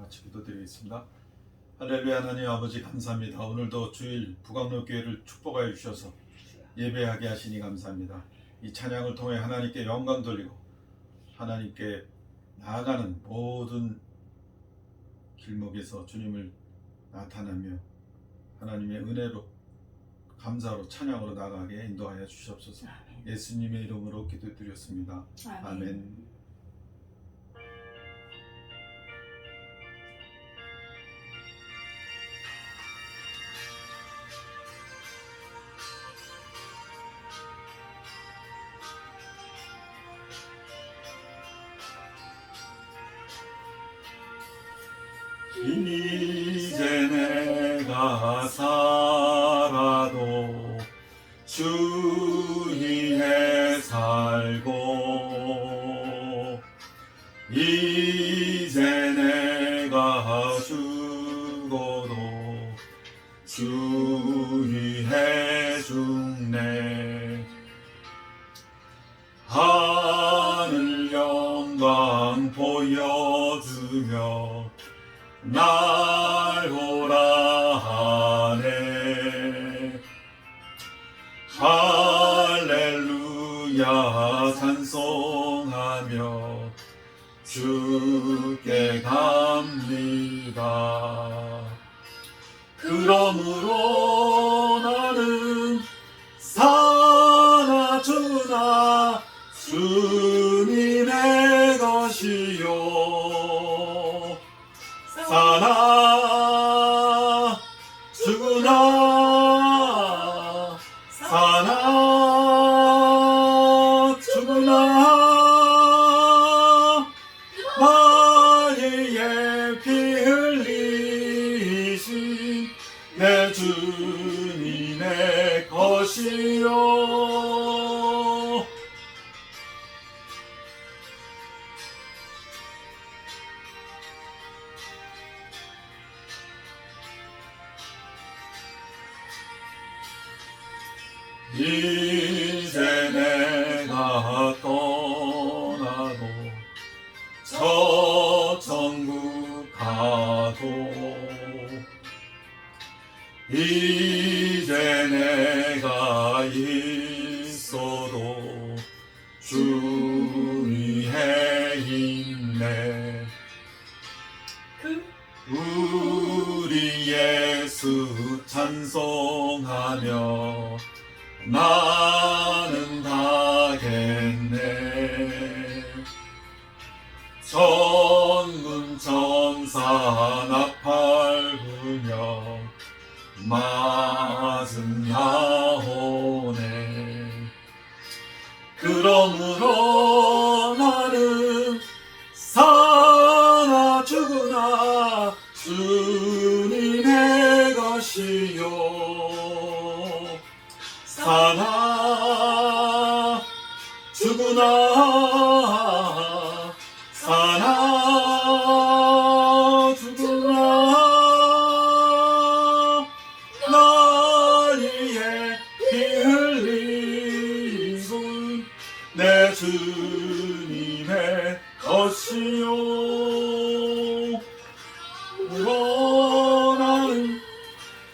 같이 기도드리겠습니다. 할렐루야. 하나님 아버지 감사합니다. 오늘도 주일 북악로교회를 축복하여 주셔서 예배하게 하시니 감사합니다. 이 찬양을 통해 하나님께 영광 돌리고 하나님께 나아가는 모든 길목에서 주님을 나타나며 하나님의 은혜로 감사로 찬양으로 나아가게 인도하여 주시옵소서. 예수님의 이름으로 기도드렸습니다. 아멘. 이제 내가 살아도 주 위에 살고 이제 내가 죽어도 주 위에 죽네. 하늘 영광 보여주며 날 오라 하네. 할렐루야 찬송하며 주께 갑니다. 그러므로 나는 사나 죽으나 주님의 것이요. 사나 죽으나 사나 죽으나 나의 피 흘리신 내 주님의 것이요. 이제 내가 떠나도 저 천국 가도 이제 내가 있어도 주 위에 있네. 우리 예수 찬송하며 나는 가겠네. 천군 천사 나팔 불며 맞음하오네. 그러므로 나는 사나 죽으나 주님의 것이요. 사나 죽으나 사나 죽으나 나의 피 흘리신 내 주님의 것이요. 나는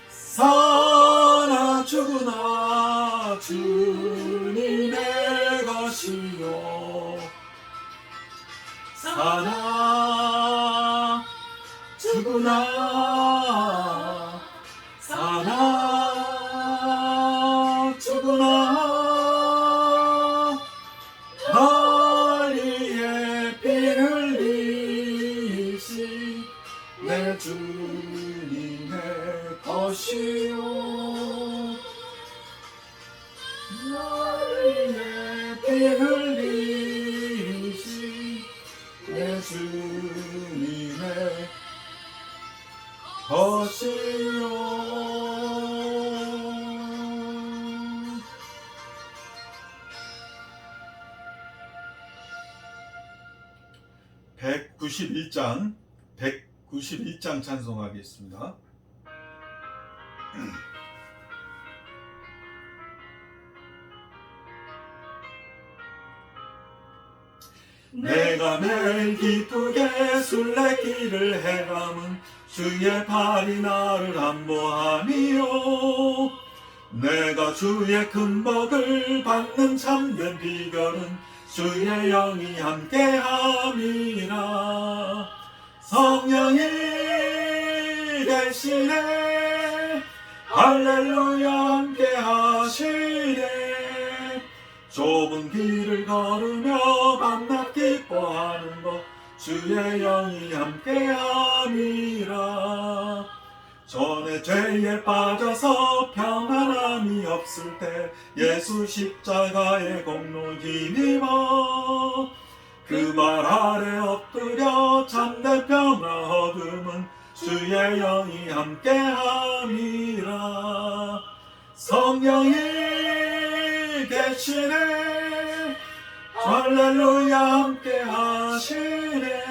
사나 죽으나 주님의 것이요. 사나 죽으나 사나 죽으나 나의 피 흘리신 내 주님의 것이요. 나의 피 흘리신 내 주님의 것이요. 191장 찬송하겠습니다. 내가 매일 기쁘게 술래길을 해감은 주의 팔이 나를 안보하니요. 내가 주의 큰 복을 받는 참된 비결은 주의 영이 함께함이라. 성령이 계시네 할렐루야 함께하시네. 좁은 길을 걸으며 밤낮 기뻐하는 것 주의 영이 함께함이라. 전에 죄에 빠져서 평안함이 없을 때 예수 십자가의 공로 힘입어 그 발 아래 엎드려 참된 평화 얻음은 주의 영이 함께함이라. 성령이 계시네 할렐루야 함께하시네.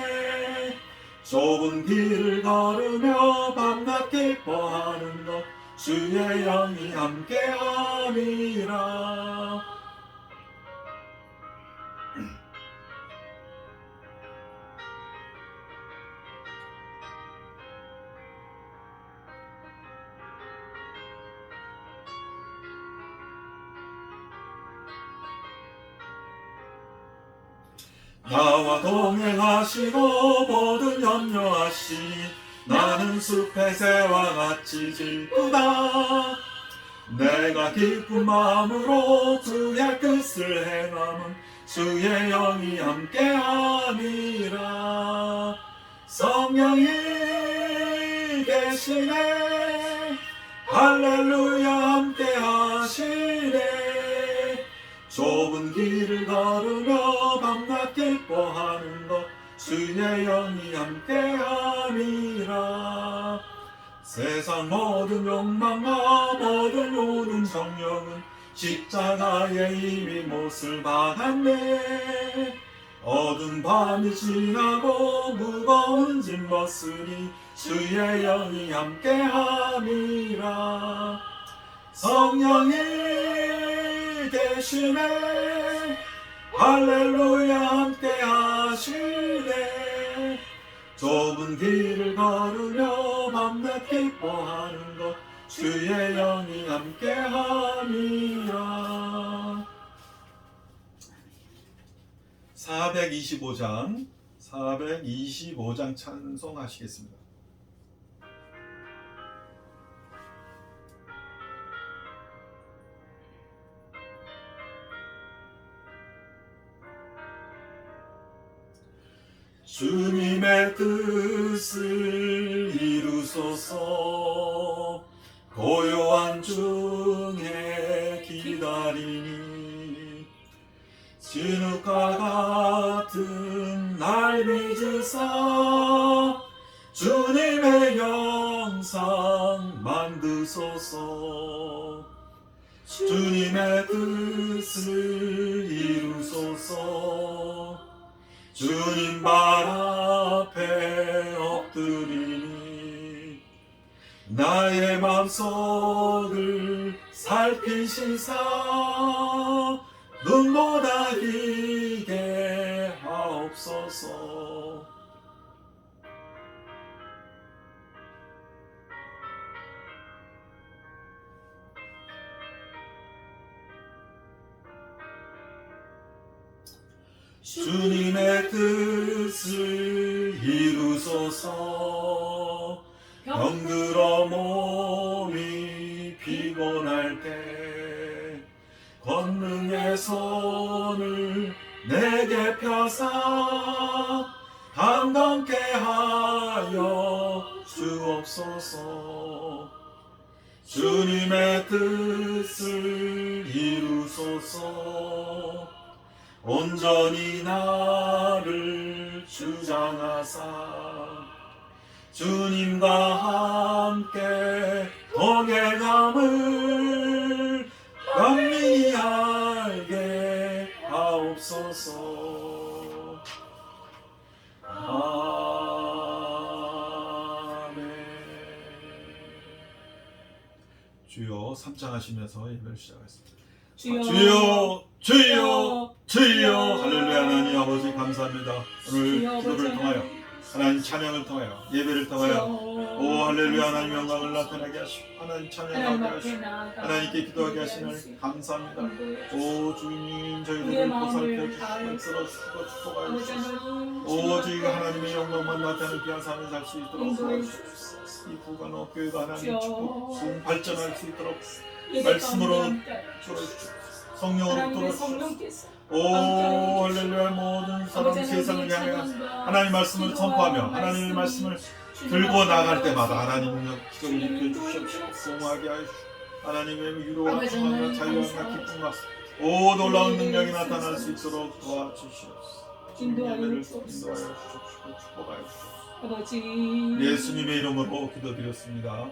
좁은 길을 걸으며 밤낮 기뻐하는 것 주의 영이 함께함이라. 나와 동행하시고 모든 염려하시니 나는 숲의 새와 같이 기쁘다. 내가 기쁜 마음으로 주의 뜻을 행함은 주의 영이 함께함이라. 성령이 계시네 할렐루야 함께하시네. 좁은 길을 걸으며 밤낮 기뻐하는 것 주의 영이 함께함이라. 세상 모든 욕망과 모든 오는 정령은 십자가에 이미 못을 박았네. 어두운 밤이 지나고 무거운 짐 벗으니 주의 영이 함께함이라. 성령이 계시네 할렐루야 함께하시네. 좁은 길을 걸으며 밤낮 기뻐하는 것 주의 영이 함께함이라. 425장 찬송하시겠습니다. 주님의 뜻을 이루소서. 고요한 중에 기다리니 진흙과 같은 날 빚으사 주님의 영상 만드소서. 주님의 뜻을 이루소서. 주님 발 앞에 엎드리니 나의 맘속을 살피시사 눈보다 희게 하옵소서. 주님의 뜻을 이루소서. 병들어 몸이 피곤할 때 권능의 손을 내게 펴사 강건케 하여 주옵소서. 주님의 뜻을 이루소서. 온전히 나를 주장하사 주님과 함께 동행함을 영원히 알게 하옵소서. 아멘. 주여 3장 하시면서 예배를 시작하겠습니다. 주여, 주여, 주여, 주여 할렐루야. 하나님 아버지 감사합니다. 오늘 주여 기도를 아버지 통하여 하나님 찬양을 통하여 예배를 통하여 오 할렐루야 하나님 영광을 나타나게 하시고 하나님 찬양하게 하시고 하나님께 기도하게 하시는 감사합니다. 오 주님 저희들을 보살펴 주시고 끌어주시고 축복하여 주시고 오 저희가 하나님의 영광만 나타나는 귀한 삶을 살 수 있도록 도와주시옵소서. 이 부간 교회가 하나님 축복 발전할 수 있도록 말씀으로 주시옵소서. 성령으로 도와주시옵소서. 오 할렐루야. 모든 사람 세상을 향해 하나님 말씀을 선포하며 하나님의 말씀을 들고 나갈 때마다 하나님의 기적을 일으켜주시옵소서. 공하게 하시고 하나님의 위로와 평안과 자유와 기쁨과 오 놀라운 능력이 나타날 수 있도록 도와주시옵소서. 인도하여 주시옵시고 축복하여 주시옵소서. 아버지 예수님의 이름으로 기도드렸습니다.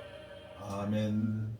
아멘.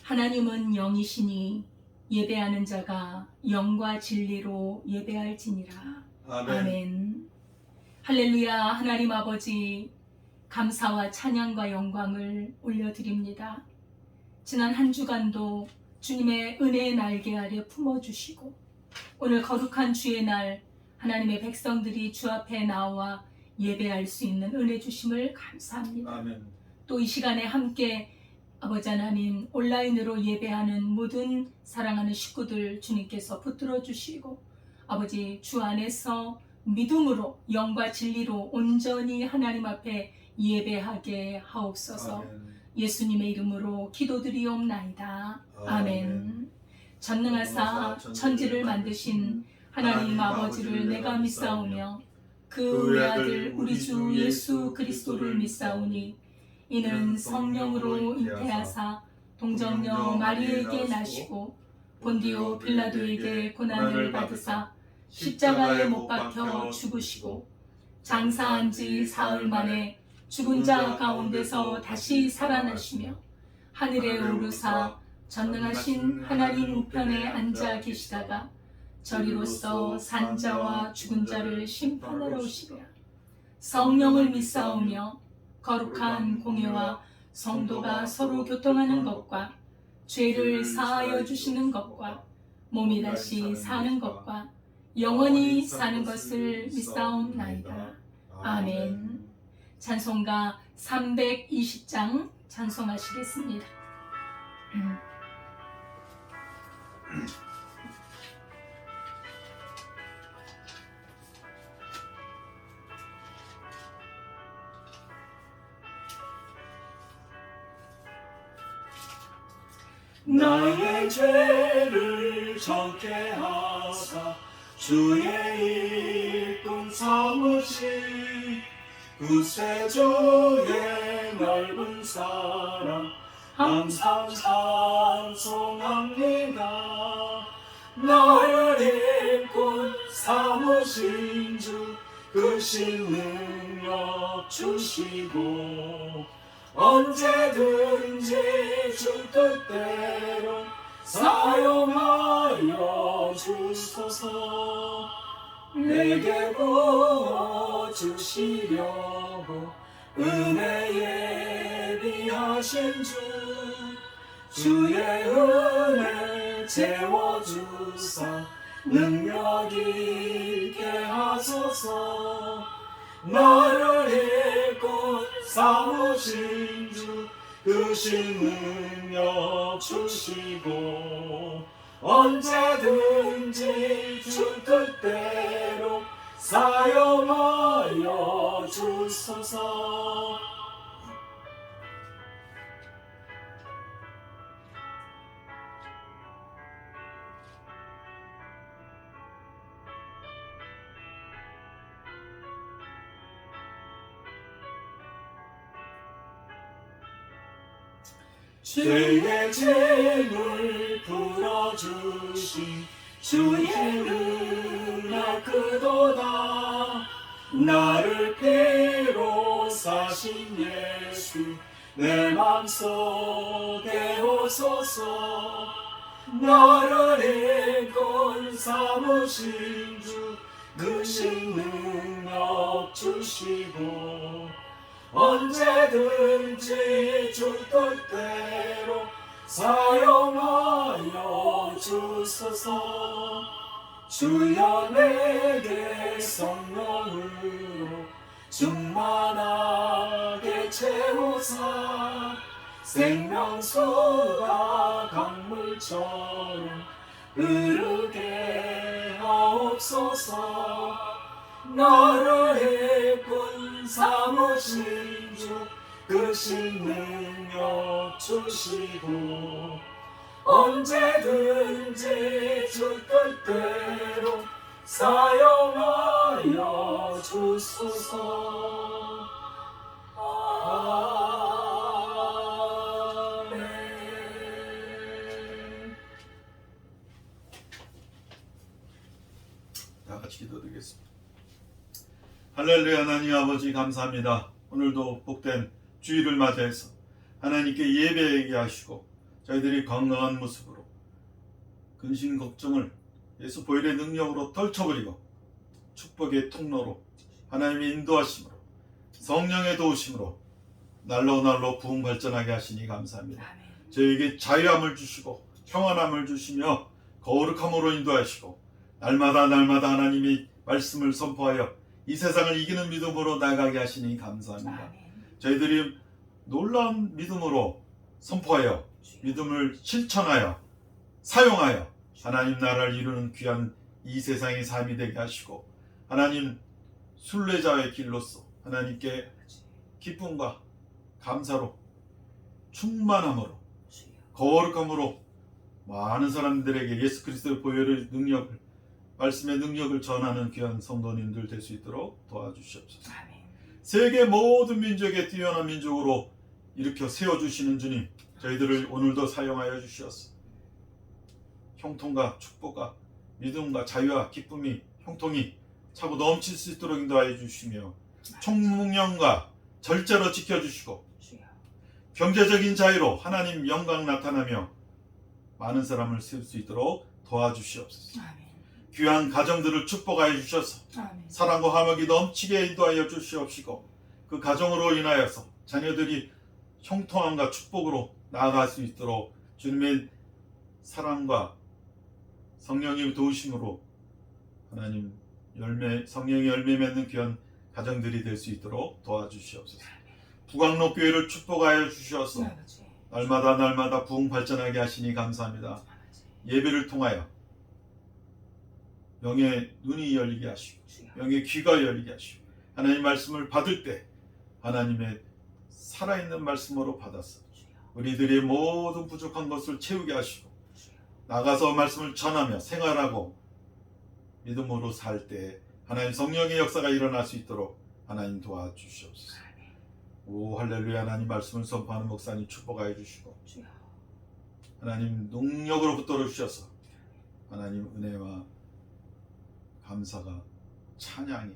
하나님은 영이시니 예배하는 자가 영과 진리로 예배할지니라. 아멘. 할렐루야. 하나님 아버지 감사와 찬양과 영광을 올려드립니다. 지난 한 주간도 주님의 은혜의 날개 아래 품어주시고 오늘 거룩한 주의 날 하나님의 백성들이 주 앞에 나와 예배할 수 있는 은혜 주심을 감사합니다. 아멘. 또 이 시간에 함께 아버지 하나님 온라인으로 예배하는 모든 사랑하는 식구들 주님께서 붙들어 주시고 아버지 주 안에서 믿음으로 영과 진리로 온전히 하나님 앞에 예배하게 하옵소서. 아멘. 예수님의 이름으로 기도드리옵나이다. 아멘. 전능하사 천지를 만드신 하나님 아버지를 내가 믿사오며 그 외아들 우리 주 예수 그리스도를 믿사오니 이는 성령으로 잉태하사 동정녀 마리에게 나시고 본디오 빌라도에게 고난을 받으사 십자가에 못 박혀 죽으시고 장사한 지 사흘 만에 죽은 자 가운데서 다시 살아나시며 하늘에 오르사 전능하신 하나님 우편에 앉아 계시다가 저리로서 산자와 죽은 자를 심판하러 오시리라. 성령을 믿사오며 거룩한 공예와 성도가 서로 교통하는 것과 죄를 사하여 주시는 것과 몸이 다시 사는 것과 영원히 사는 것을 믿사옵나이다. 아멘. 찬송가 320장 찬송하시겠습니다. 나의 죄를 적게 하사 주의 일꾼 삼으시 구세주의 넓은 사랑 항상 찬송합니다. 나를 일꾼 삼으신 주 그 능력 주시고 언제든지 주 뜻대로 사용하여 주소서. 내게 부어주시려고 은혜 예비하신 주 주의 은혜 채워주사 능력 있게 하소서. 나를 일꾼 삼으신 주 그 능력 주시고 언제든지 주 뜻대로 사용하여 주소서. 죄의 짐을 풀어주신 주의 은혜가 크도다. 나를 피로 사신 예수 내 맘속에 오소서. 나를 일꾼 삼으신 주 그 능력 주시고 언제든지 주 뜻대로 사용하여 주소서. 주여 내게 성령으로 충만하게 채우사 생명수가 강물처럼 흐르게 하옵소서. 나를 일꾼 삼으신 주 그 능력 주시고 언제든지 주 뜻대로 사용하여 주소서. 아멘. 다 같이 기도드리겠습니다. 할렐루야. 하나님 아버지 감사합니다. 오늘도 복된 주일을 맞이해서 하나님께 예배하게 하시고 저희들이 건강한 모습으로 근심 걱정을 예수 보혈의 능력으로 떨쳐버리고 축복의 통로로 하나님의 인도하심으로 성령의 도우심으로 날로 부흥 발전하게 하시니 감사합니다. 저희에게 자유함을 주시고 평안함을 주시며 거룩함으로 인도하시고 날마다 하나님의 말씀을 선포하여 이 세상을 이기는 믿음으로 나가게 하시니 감사합니다. 저희들이 놀라운 믿음으로 선포하여 믿음을 실천하여 사용하여 하나님 나라를 이루는 귀한 이 세상의 삶이 되게 하시고 하나님 순례자의 길로서 하나님께 기쁨과 감사로 충만함으로 거룩함으로 많은 사람들에게 예수 그리스도의 보혈의 능력을 말씀의 능력을 전하는 귀한 성도님들 될 수 있도록 도와주시옵소서. 세계 모든 민족의 뛰어난 민족으로 일으켜 세워주시는 주님, 저희들을 오늘도 사용하여 주시옵소서. 형통과 축복과 믿음과 자유와 기쁨이 형통이 차고 넘칠 수 있도록 인도하여 주시며 총명과 절제로 지켜주시고 경제적인 자유로 하나님 영광 나타나며 많은 사람을 세울 수 있도록 도와주시옵소서. 귀한 가정들을 축복하여 주셔서 사랑과 화목이 넘치게 인도하여 주시옵시고 그 가정으로 인하여서 자녀들이 형통함과 축복으로 나아갈 수 있도록 주님의 사랑과 성령의 도우심으로 하나님 성령의 열매 맺는 귀한 가정들이 될 수 있도록 도와주시옵소서. 북악로교회를 축복하여 주시옵소서. 날마다 부흥 발전하게 하시니 감사합니다. 예배를 통하여 영의 눈이 열리게 하시고 영의 귀가 열리게 하시고 하나님 말씀을 받을 때 하나님의 살아있는 말씀으로 받아서 우리들의 모든 부족한 것을 채우게 하시고 나가서 말씀을 전하며 생활하고 믿음으로 살 때 하나님 성령의 역사가 일어날 수 있도록 하나님 도와주시옵소서. 오 할렐루야. 하나님 말씀을 선포하는 목사님 축복하여 주시고 하나님 능력으로 붙들어 주셔서 하나님 은혜와 감사가 찬양이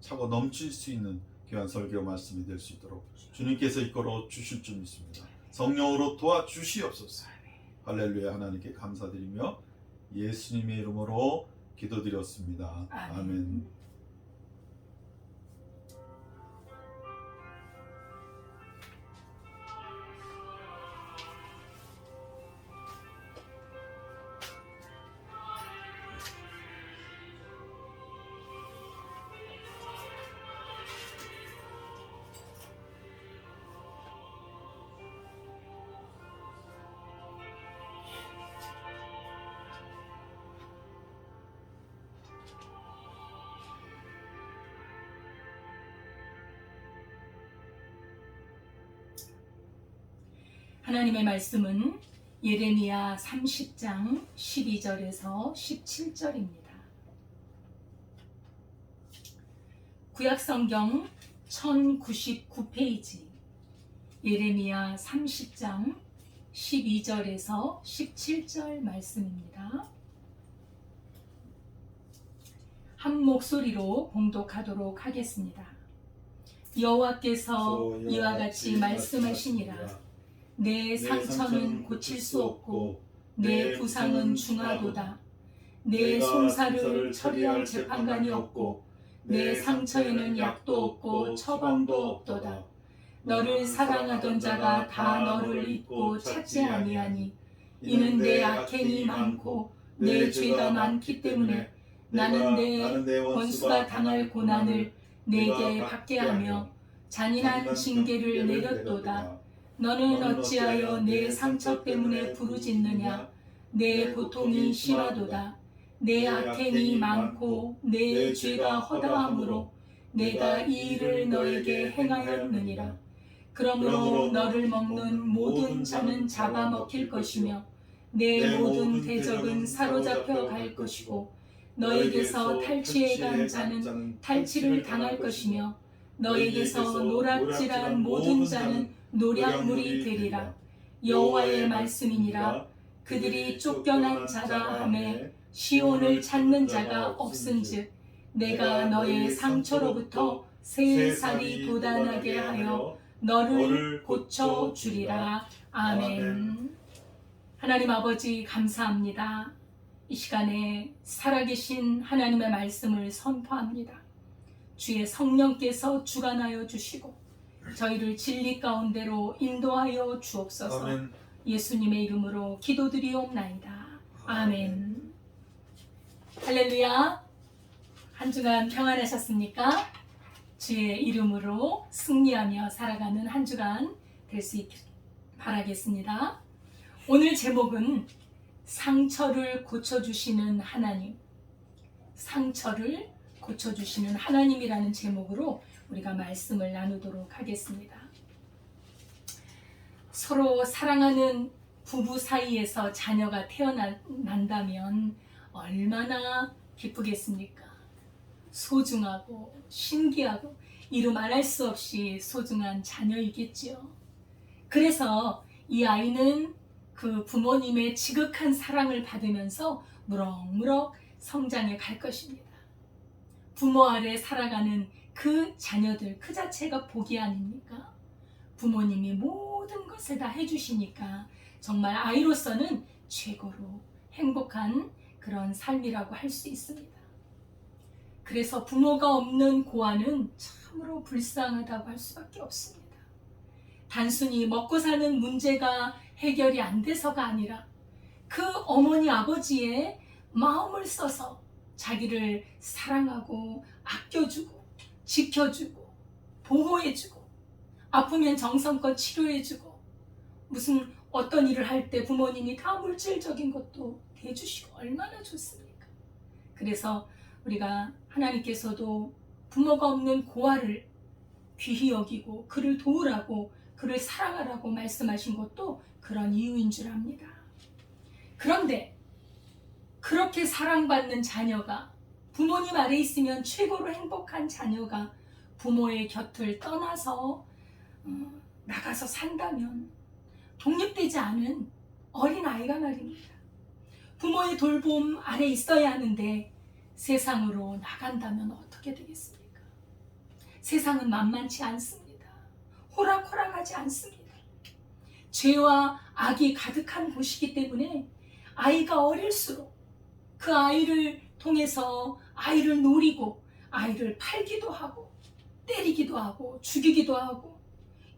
차고 넘칠 수 있는 귀한 설교 말씀이 될 수 있도록 주님께서 이끌어 주실 줄 믿습니다. 성령으로 도와주시옵소서. 할렐루야. 하나님께 감사드리며 예수님의 이름으로 기도드렸습니다. 아멘. 하나님의 말씀은 예레미야 30장 12절에서 17절입니다. 구약성경 1099페이지 예레미야 30장 12절에서 17절 말씀입니다. 한 목소리로 봉독하도록 하겠습니다. 여호와께서 이와 같이 말씀하시니라. 내 상처는 고칠 수 없고 내 부상은 중하도다. 내 송사를 처리할 재판관이 없고 내 상처에는 약도 없고 처방도 없도다. 너를 사랑하던 자가 다 너를 잊고 찾지 아니하니 이는 내 악행이 많고 내 죄가 많기 때문에 나는 내 원수가 당할 고난을 내게 받게 하며 잔인한 징계를 내렸도다. 너는 어찌하여 내 상처 때문에 부르짖느냐. 내 고통이 심하도다. 내 악행이 많고 내 죄가 허다함으로 내가 이 일을 너에게 행하였느니라. 그러므로 너를 먹는 모든 자는 잡아먹힐 것이며 내 모든 대적은 사로잡혀 갈 것이고 너에게서 탈취해 간 자는 탈취를 당할 것이며 너에게서 노략질한 모든 자는 노략물이 되리라. 여호와의 말씀이니라. 그들이 쫓겨난 자라 하매 시온을 찾는 자가 없은즉 내가 너의 상처로부터 새 살이 돋아나게 하여 너를 고쳐주리라. 아멘. 하나님 아버지 감사합니다. 이 시간에 살아계신 하나님의 말씀을 선포합니다. 주의 성령께서 주관하여 주시고 저희를 진리 가운데로 인도하여 주옵소서. 아멘. 예수님의 이름으로 기도드리옵나이다. 아멘. 할렐루야. 한 주간 평안하셨습니까? 주의 이름으로 승리하며 살아가는 한 주간 될 수 있길 바라겠습니다. 오늘 제목은 상처를 고쳐주시는 하나님, 상처를 고쳐주시는 하나님이라는 제목으로 우리가 말씀을 나누도록 하겠습니다. 서로 사랑하는 부부 사이에서 자녀가 태어난다면 얼마나 기쁘겠습니까? 소중하고 신기하고 이루 말할 수 없이 소중한 자녀이겠지요. 그래서 이 아이는 그 부모님의 지극한 사랑을 받으면서 무럭무럭 성장해 갈 것입니다. 부모 아래 살아가는 그 자녀들 그 자체가 복이 아닙니까? 부모님이 모든 것을 다 해주시니까 정말 아이로서는 최고로 행복한 그런 삶이라고 할 수 있습니다. 그래서 부모가 없는 고아는 참으로 불쌍하다고 할 수밖에 없습니다. 단순히 먹고 사는 문제가 해결이 안 돼서가 아니라 그 어머니 아버지의 마음을 써서 자기를 사랑하고 아껴주고 지켜주고 보호해주고 아프면 정성껏 치료해주고 무슨 어떤 일을 할 때 부모님이 다 물질적인 것도 해주시고 얼마나 좋습니까? 그래서 우리가 하나님께서도 부모가 없는 고아를 귀히 여기고 그를 도우라고 그를 사랑하라고 말씀하신 것도 그런 이유인 줄 압니다. 그런데 그렇게 사랑받는 자녀가 부모님 아래 있으면 최고로 행복한 자녀가 부모의 곁을 떠나서 나가서 산다면 독립되지 않은 어린아이가 말입니다. 부모의 돌봄 아래 있어야 하는데 세상으로 나간다면 어떻게 되겠습니까? 세상은 만만치 않습니다. 호락호락하지 않습니다. 죄와 악이 가득한 곳이기 때문에 아이가 어릴수록 그 아이를 통해서 아이를 노리고 아이를 팔기도 하고 때리기도 하고 죽이기도 하고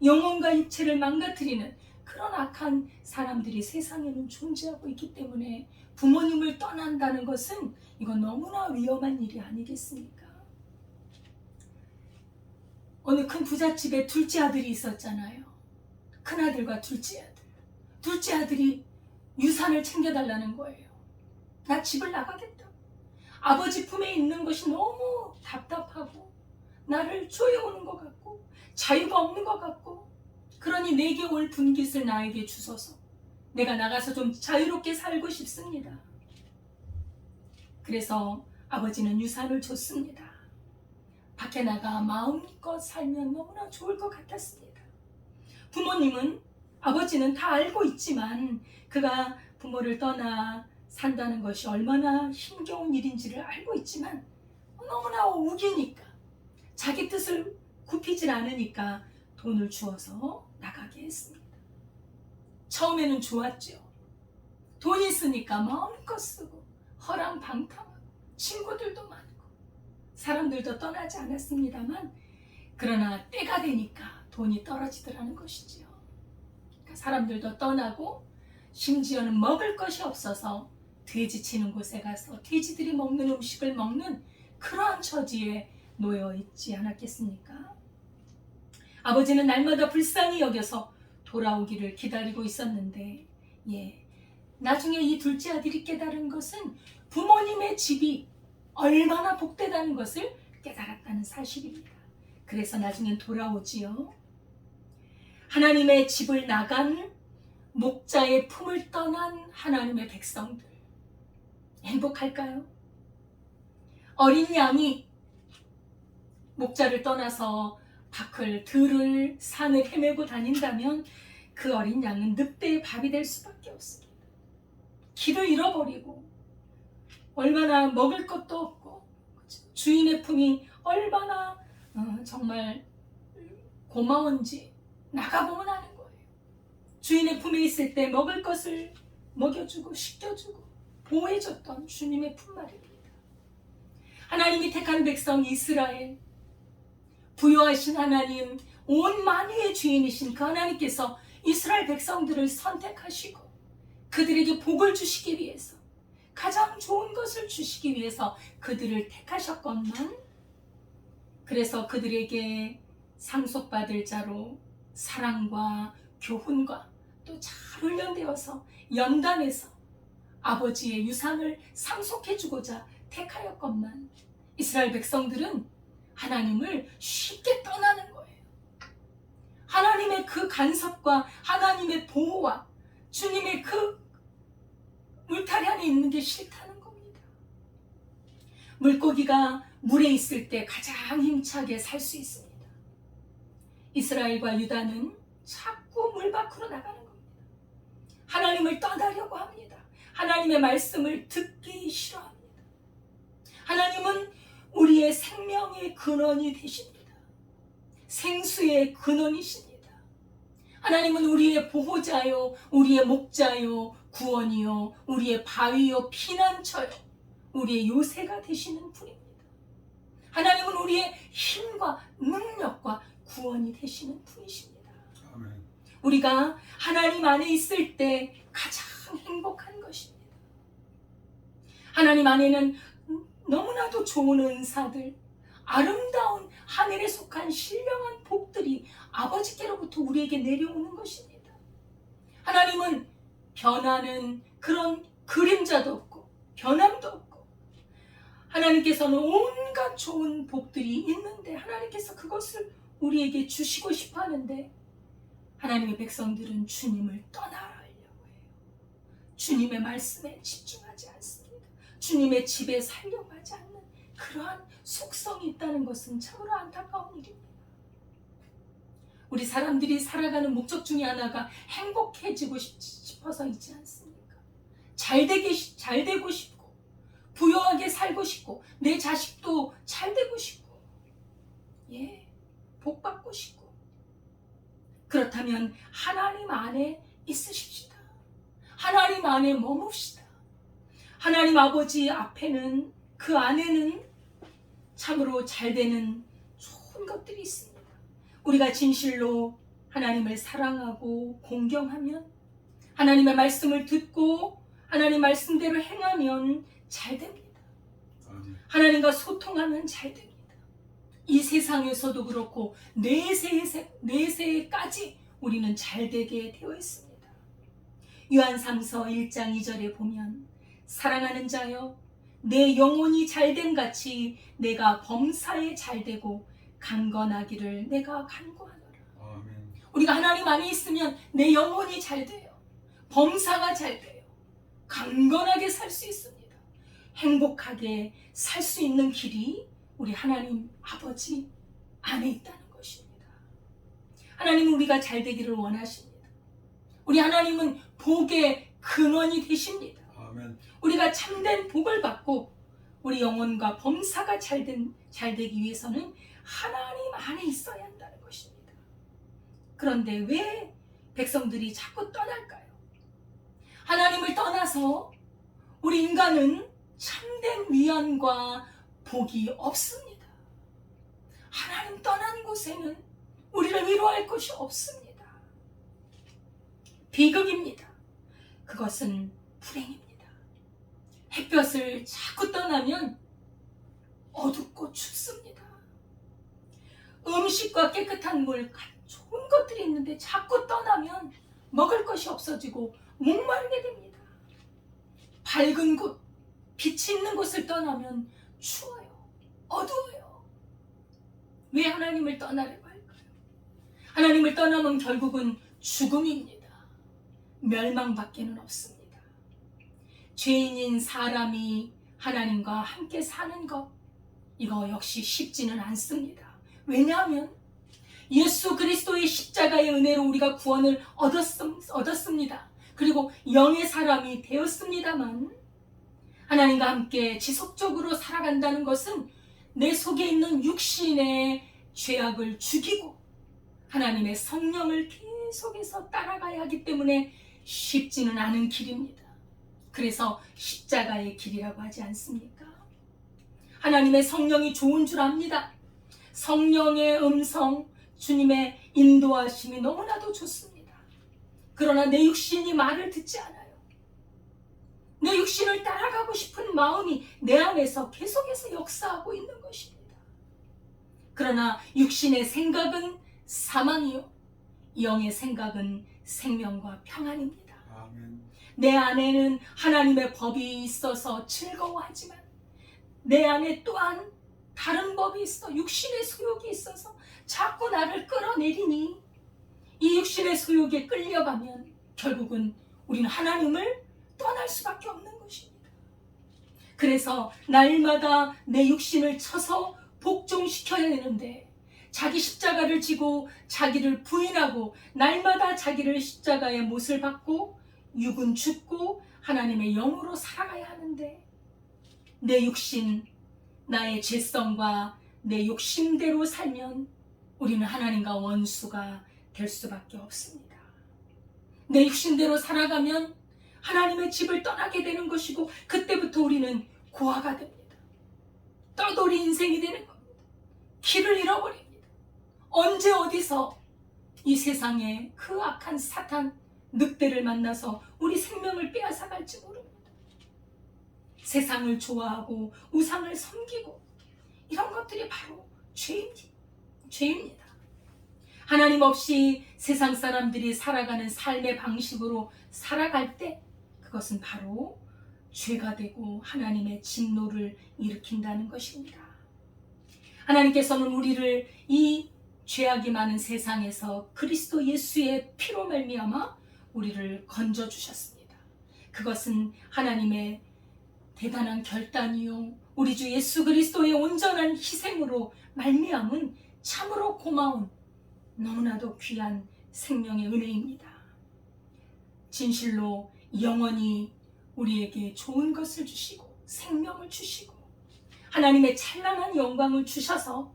영혼과 육체를 망가뜨리는 그런 악한 사람들이 세상에는 존재하고 있기 때문에 부모님을 떠난다는 것은 이건 너무나 위험한 일이 아니겠습니까? 어느 큰 부잣집에 둘째 아들이 있었잖아요. 큰아들과 둘째 아들. 둘째 아들이 유산을 챙겨달라는 거예요. 나 집을 나가겠다. 아버지 품에 있는 것이 너무 답답하고 나를 쪼여오는 것 같고 자유가 없는 것 같고 그러니 내게 올 분깃을 나에게 주소서. 내가 나가서 좀 자유롭게 살고 싶습니다. 그래서 아버지는 유산을 줬습니다. 밖에 나가 마음껏 살면 너무나 좋을 것 같았습니다. 부모님은 아버지는 다 알고 있지만 그가 부모를 떠나 산다는 것이 얼마나 힘겨운 일인지를 알고 있지만 너무나 우기니까 자기 뜻을 굽히질 않으니까 돈을 주어서 나가게 했습니다. 처음에는 좋았죠. 돈 있으니까 마음껏 쓰고 허랑방탕하고 친구들도 많고 사람들도 떠나지 않았습니다만 그러나 때가 되니까 돈이 떨어지더라는 것이지요. 그러니까 사람들도 떠나고 심지어는 먹을 것이 없어서 돼지 치는 곳에 가서 돼지들이 먹는 음식을 먹는 그러한 처지에 놓여 있지 않았겠습니까? 아버지는 날마다 불쌍히 여겨서 돌아오기를 기다리고 있었는데 나중에 이 둘째 아들이 깨달은 것은 부모님의 집이 얼마나 복되다는 것을 깨달았다는 사실입니다. 그래서 나중엔 돌아오지요. 하나님의 집을 나간 목자의 품을 떠난 하나님의 백성들 행복할까요? 어린 양이 목자를 떠나서 밖을 들을 산을 헤매고 다닌다면 그 어린 양은 늑대의 밥이 될 수밖에 없습니다. 길을 잃어버리고 얼마나 먹을 것도 없고 주인의 품이 얼마나 정말 고마운지 나가보면 아는 거예요. 주인의 품에 있을 때 먹을 것을 먹여주고 씻겨주고 보호해줬던 주님의 품 말입니다. 하나님이 택한 백성 이스라엘, 부여하신 하나님, 온 만유의 주인이신 그 하나님께서 이스라엘 백성들을 선택하시고 그들에게 복을 주시기 위해서 가장 좋은 것을 주시기 위해서 그들을 택하셨건만 그래서 그들에게 상속받을 자로 사랑과 교훈과 또 잘 훈련되어서 연단해서 아버지의 유산을 상속해주고자 택하였건만 이스라엘 백성들은 하나님을 쉽게 떠나는 거예요. 하나님의 그 간섭과 하나님의 보호와 주님의 그 울타리 안에 있는 게 싫다는 겁니다. 물고기가 물에 있을 때 가장 힘차게 살 수 있습니다. 이스라엘과 유다는 자꾸 물 밖으로 나가는 겁니다. 하나님을 떠나려고 합니다. 하나님의 말씀을 듣기 싫어합니다. 하나님은 우리의 생명의 근원이 되십니다. 생수의 근원이십니다. 하나님은 우리의 보호자요, 우리의 목자요, 구원이요, 우리의 바위요, 피난처요, 우리의 요새가 되시는 분입니다. 하나님은 우리의 힘과 능력과 구원이 되시는 분이십니다. 아멘. 우리가 하나님 안에 있을 때 가장 행복한 것입니다. 하나님 안에는 너무나도 좋은 은사들, 아름다운 하늘에 속한 신령한 복들이 아버지께로부터 우리에게 내려오는 것입니다. 하나님은 변하는 그런 그림자도 없고 변함도 없고 하나님께서는 온갖 좋은 복들이 있는데 하나님께서 그것을 우리에게 주시고 싶어 하는데 하나님의 백성들은 주님을 떠나려고 해요. 주님의 말씀에 집중하지 않습니다. 주님의 집에 살려고 하지 않는 그러한 속성이 있다는 것은 참으로 안타까운 일입니다. 우리 사람들이 살아가는 목적 중에 하나가 행복해지고 싶어서 있지 않습니까? 잘 되고 싶고 부유하게 살고 싶고 내 자식도 잘 되고 싶고 복 받고 싶고 그렇다면 하나님 안에 있으십시다. 하나님 안에 머뭅시다. 하나님 아버지 앞에는 그 안에는 참으로 잘 되는 좋은 것들이 있습니다. 우리가 진실로 하나님을 사랑하고 공경하면 하나님의 말씀을 듣고 하나님 말씀대로 행하면 잘 됩니다. 하나님과 소통하면 잘 됩니다. 이 세상에서도 그렇고 내세까지 우리는 잘 되게 되어 있습니다. 요한삼서 1장 2절에 보면 사랑하는 자여 내 영혼이 잘됨 같이 내가 범사에 잘되고 강건하기를 내가 간구하노라. 아멘. 우리가 하나님 안에 있으면 내 영혼이 잘 돼요. 범사가 잘 돼요. 강건하게 살 수 있습니다. 행복하게 살 수 있는 길이 우리 하나님 아버지 안에 있다는 것입니다. 하나님은 우리가 잘 되기를 원하십니다. 우리 하나님은 복의 근원이 되십니다. 아멘. 우리가 참된 복을 받고 우리 영혼과 범사가 잘 되기 위해서는 하나님 안에 있어야 한다는 것입니다. 그런데 왜 백성들이 자꾸 떠날까요? 하나님을 떠나서 우리 인간은 참된 위안과 복이 없습니다. 하나님 떠난 곳에는 우리를 위로할 것이 없습니다. 비극입니다. 그것은 불행입니다. 햇볕을 자꾸 떠나면 어둡고 춥습니다. 음식과 깨끗한 물, 좋은 것들이 있는데 자꾸 떠나면 먹을 것이 없어지고 목마르게 됩니다. 밝은 곳, 빛이 있는 곳을 떠나면 추워요. 어두워요. 왜 하나님을 떠나려고 할까요? 하나님을 떠나면 결국은 죽음입니다. 멸망밖에는 없습니다. 죄인인 사람이 하나님과 함께 사는 것, 이거 역시 쉽지는 않습니다. 왜냐하면 예수 그리스도의 십자가의 은혜로 우리가 구원을 얻었습니다. 그리고 영의 사람이 되었습니다만, 하나님과 함께 지속적으로 살아간다는 것은 내 속에 있는 육신의 죄악을 죽이고 하나님의 성령을 계속해서 따라가야 하기 때문에 쉽지는 않은 길입니다. 그래서 십자가의 길이라고 하지 않습니까? 하나님의 성령이 좋은 줄 압니다. 성령의 음성, 주님의 인도하심이 너무나도 좋습니다. 그러나 내 육신이 말을 듣지 않아요. 내 육신을 따라가고 싶은 마음이 내 안에서 계속해서 역사하고 있는 것입니다. 그러나 육신의 생각은 사망이요, 영의 생각은 생명과 평안입니다. 아멘. 내 안에는 하나님의 법이 있어서 즐거워하지만 내 안에 또한 다른 법이 있어, 육신의 소욕이 있어서 자꾸 나를 끌어내리니 이 육신의 소욕에 끌려가면 결국은 우리는 하나님을 떠날 수밖에 없는 것입니다. 그래서 날마다 내 육신을 쳐서 복종시켜야 되는데, 자기 십자가를 지고 자기를 부인하고 날마다 자기를 십자가의 못을 받고 육은 죽고 하나님의 영으로 살아가야 하는데, 내 육신, 나의 죄성과 내 욕심대로 살면 우리는 하나님과 원수가 될 수밖에 없습니다. 내 육신대로 살아가면 하나님의 집을 떠나게 되는 것이고, 그때부터 우리는 고아가 됩니다. 떠돌이 인생이 되는 겁니다. 길을 잃어버립니다. 언제 어디서 이 세상에 그 악한 사탄, 늑대를 만나서 우리 생명을 빼앗아갈지 모릅니다. 세상을 좋아하고 우상을 섬기고 이런 것들이 바로 죄입니다. 하나님 없이 세상 사람들이 살아가는 삶의 방식으로 살아갈 때 그것은 바로 죄가 되고 하나님의 진노를 일으킨다는 것입니다. 하나님께서는 우리를 이 죄악이 많은 세상에서 그리스도 예수의 피로 말미암아 우리를 건져주셨습니다. 그것은 하나님의 대단한 결단이요, 우리 주 예수 그리스도의 온전한 희생으로 말미암은 참으로 고마운, 너무나도 귀한 생명의 은혜입니다. 진실로 영원히 우리에게 좋은 것을 주시고 생명을 주시고 하나님의 찬란한 영광을 주셔서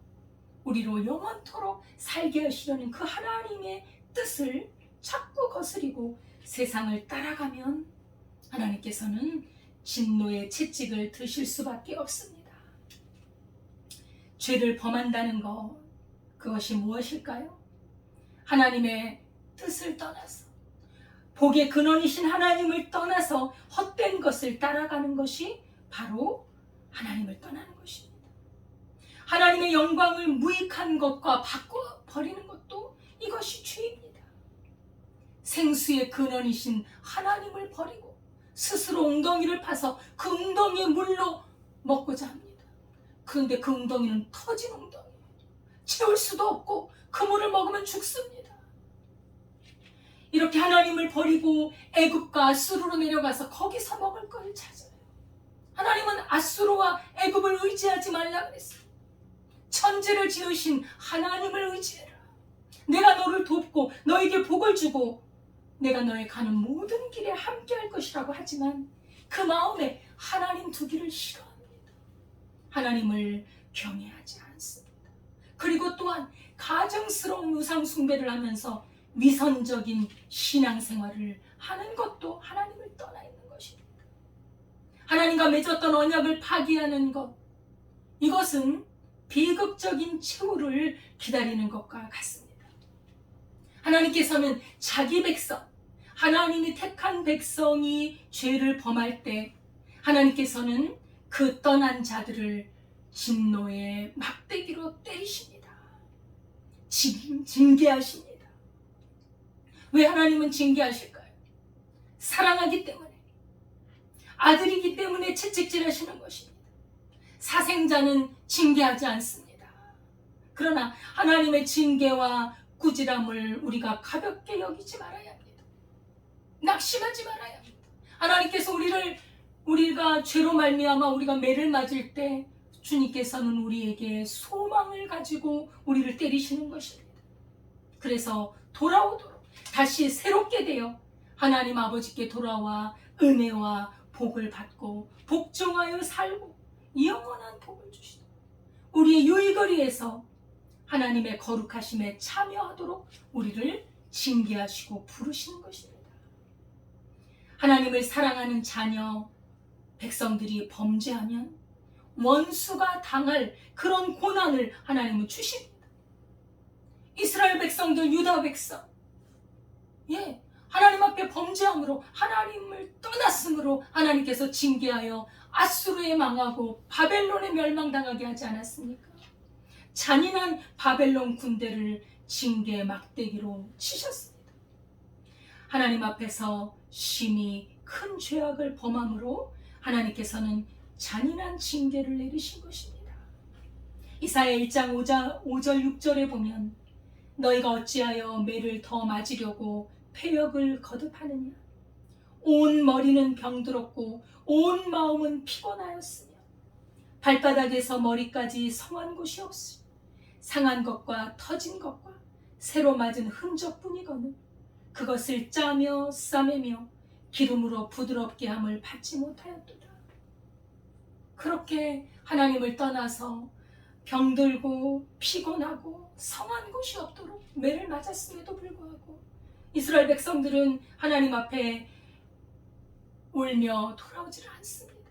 우리로 영원토록 살게 하시려는 그 하나님의 뜻을 자꾸 거스리고 세상을 따라가면 하나님께서는 진노의 채찍을 드실 수밖에 없습니다. 죄를 범한다는 것, 그것이 무엇일까요? 하나님의 뜻을 떠나서, 복의 근원이신 하나님을 떠나서 헛된 것을 따라가는 것이 바로 하나님을 떠나는 것입니다. 하나님의 영광을 무익한 것과 바꿔버리는 것도 이것이 죄입니다. 생수의 근원이신 하나님을 버리고 스스로 웅덩이를 파서 그 웅덩이의 물로 먹고자 합니다. 그런데 그 웅덩이는 터진 웅덩이에요. 채울 수도 없고 그 물을 먹으면 죽습니다. 이렇게 하나님을 버리고 애굽과 아수르로 내려가서 거기서 먹을 것을 찾아요. 하나님은 아수르와 애굽을 의지하지 말라 그랬어요. 천지를 지으신 하나님을 의지해라. 내가 너를 돕고 너에게 복을 주고 내가 너의 가는 모든 길에 함께 할 것이라고 하지만 그 마음에 하나님 두기를 싫어합니다. 하나님을 경외하지 않습니다. 그리고 또한 가정스러운 우상 숭배를 하면서 위선적인 신앙생활을 하는 것도 하나님을 떠나 있는 것입니다. 하나님과 맺었던 언약을 파기하는 것, 이것은 비극적인 최후를 기다리는 것과 같습니다. 하나님께서는 자기 백성, 하나님이 택한 백성이 죄를 범할 때 하나님께서는 그 떠난 자들을 진노의 막대기로 때리십니다. 징계하십니다. 왜 하나님은 징계하실까요? 사랑하기 때문에, 아들이기 때문에 채찍질하시는 것입니다. 사생자는 징계하지 않습니다. 그러나 하나님의 징계와 꾸지람을 우리가 가볍게 여기지 말아야 합니다. 낙심하지 말아야 합니다. 하나님께서 우리가 죄로 말미암아 우리가 매를 맞을 때 주님께서는 우리에게 소망을 가지고 우리를 때리시는 것입니다. 그래서 돌아오도록 다시 새롭게 되어 하나님 아버지께 돌아와 은혜와 복을 받고 복종하여 살고 영원한 복을 주시도록 우리의 유익을 위해서 하나님의 거룩하심에 참여하도록 우리를 징계하시고 부르시는 것입니다. 하나님을 사랑하는 자녀 백성들이 범죄하면 원수가 당할 그런 고난을 하나님은 주십니다. 이스라엘 백성들, 유다 백성, 하나님 앞에 범죄함으로 하나님을 떠났으므로 하나님께서 징계하여 아수르에 망하고 바벨론에 멸망당하게 하지 않았습니까? 잔인한 바벨론 군대를 징계 막대기로 치셨습니다. 하나님 앞에서 심히 큰 죄악을 범함으로 하나님께서는 잔인한 징계를 내리신 것입니다. 이사야 1장 5절 6절에 보면 너희가 어찌하여 매를 더 맞으려고 패역을 거듭하느냐. 온 머리는 병들었고 온 마음은 피곤하였으며 발바닥에서 머리까지 성한 곳이 없으며 상한 것과 터진 것과 새로 맞은 흔적뿐이거늘 그것을 짜며 싸매며 기름으로 부드럽게 함을 받지 못하였도다. 그렇게 하나님을 떠나서 병들고 피곤하고 성한 곳이 없도록 매를 맞았음에도 불구하고 이스라엘 백성들은 하나님 앞에 울며 돌아오질 않습니다.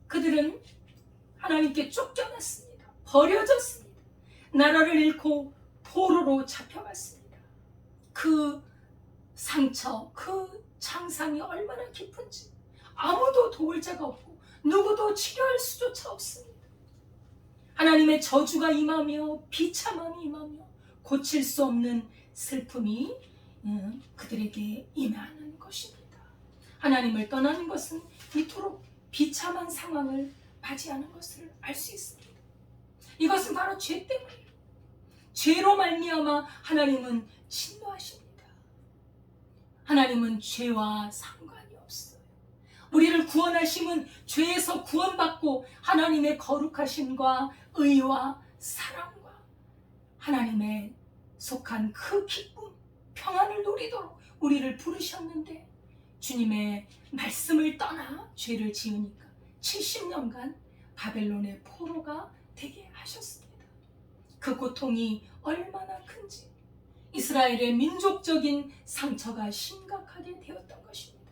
그들은 하나님께 쫓겨났습니다. 버려졌습니다. 나라를 잃고 포로로 잡혀갔습니다. 그 상처, 그 창상이 얼마나 깊은지 아무도 도울 자가 없고 누구도 치료할 수조차 없습니다. 하나님의 저주가 임하며 비참함이 임하며 고칠 수 없는 슬픔이 그들에게 임하는 것입니다. 하나님을 떠나는 것은 이토록 비참한 상황을 맞이하는 것을 알 수 있습니다. 이것은 바로 죄 때문이에요. 죄로 말미암아 하나님은 진노하십니다. 하나님은 죄와 상관이 없어요. 우리를 구원하심은 죄에서 구원받고 하나님의 거룩하심과 의와 사랑과 하나님의 속한 그 기쁨, 평안을 누리도록 우리를 부르셨는데 주님의 말씀을 떠나 죄를 지으니까 70년간 바벨론의 포로가 되게 하셨습니다. 그 고통이 얼마나 큰지 이스라엘의 민족적인 상처가 심각하게 되었던 것입니다.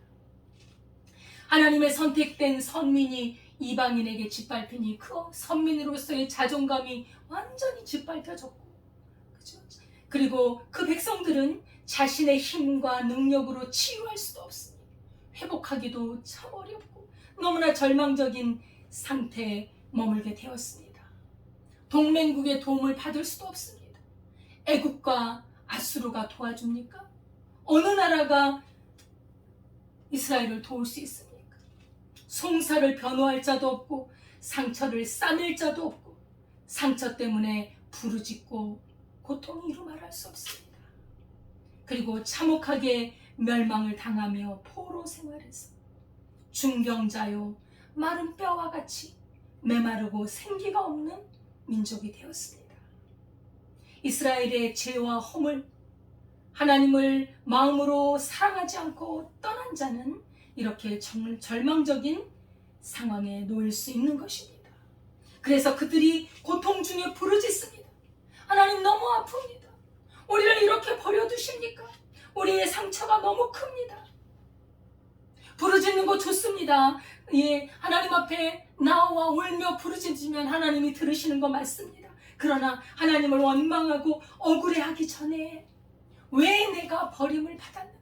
하나님의 선택된 선민이 이방인에게 짓밟히니 그 선민으로서의 자존감이 완전히 짓밟혀졌고, 그죠? 그리고 그 백성들은 자신의 힘과 능력으로 치유할 수도 없으니 회복하기도 참 어렵고 너무나 절망적인 상태에 머물게 되었습니다. 동맹국의 도움을 받을 수도 없습니다. 애굽과 아수르가 도와줍니까? 어느 나라가 이스라엘을 도울 수 있습니까? 송사를 변호할 자도 없고 상처를 싸맬 자도 없고 상처 때문에 부르짖고 고통이 이루 말할 수 없습니다. 그리고 참혹하게 멸망을 당하며 포로 생활에서 중병자요 마른 뼈와 같이 메마르고 생기가 없는 민족이 되었습니다. 이스라엘의 죄와 허물, 하나님을 마음으로 사랑하지 않고 떠난 자는 이렇게 절망적인 상황에 놓일 수 있는 것입니다. 그래서 그들이 고통 중에 부르짖습니다. 하나님, 너무 아픕니다. 우리를 이렇게 버려두십니까? 우리의 상처가 너무 큽니다. 부르짖는 거 좋습니다. 예, 하나님 앞에 나와 울며 부르짖으면 하나님이 들으시는 거 맞습니다. 그러나 하나님을 원망하고 억울해하기 전에 왜 내가 버림을 받았는가?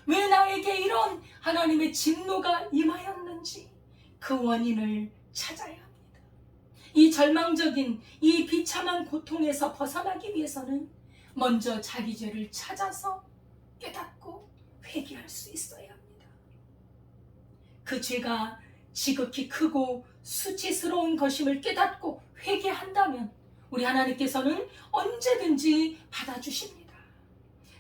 왜 나에게 이런 하나님의 진노가 임하였는지 그 원인을 찾아야 합니다. 이 절망적인 이 비참한 고통에서 벗어나기 위해서는 먼저 자기 죄를 찾아서 깨닫고 회개할 수 있어야 합니다. 그 죄가 지극히 크고 수치스러운 것임을 깨닫고 회개한다면 우리 하나님께서는 언제든지 받아주십니다.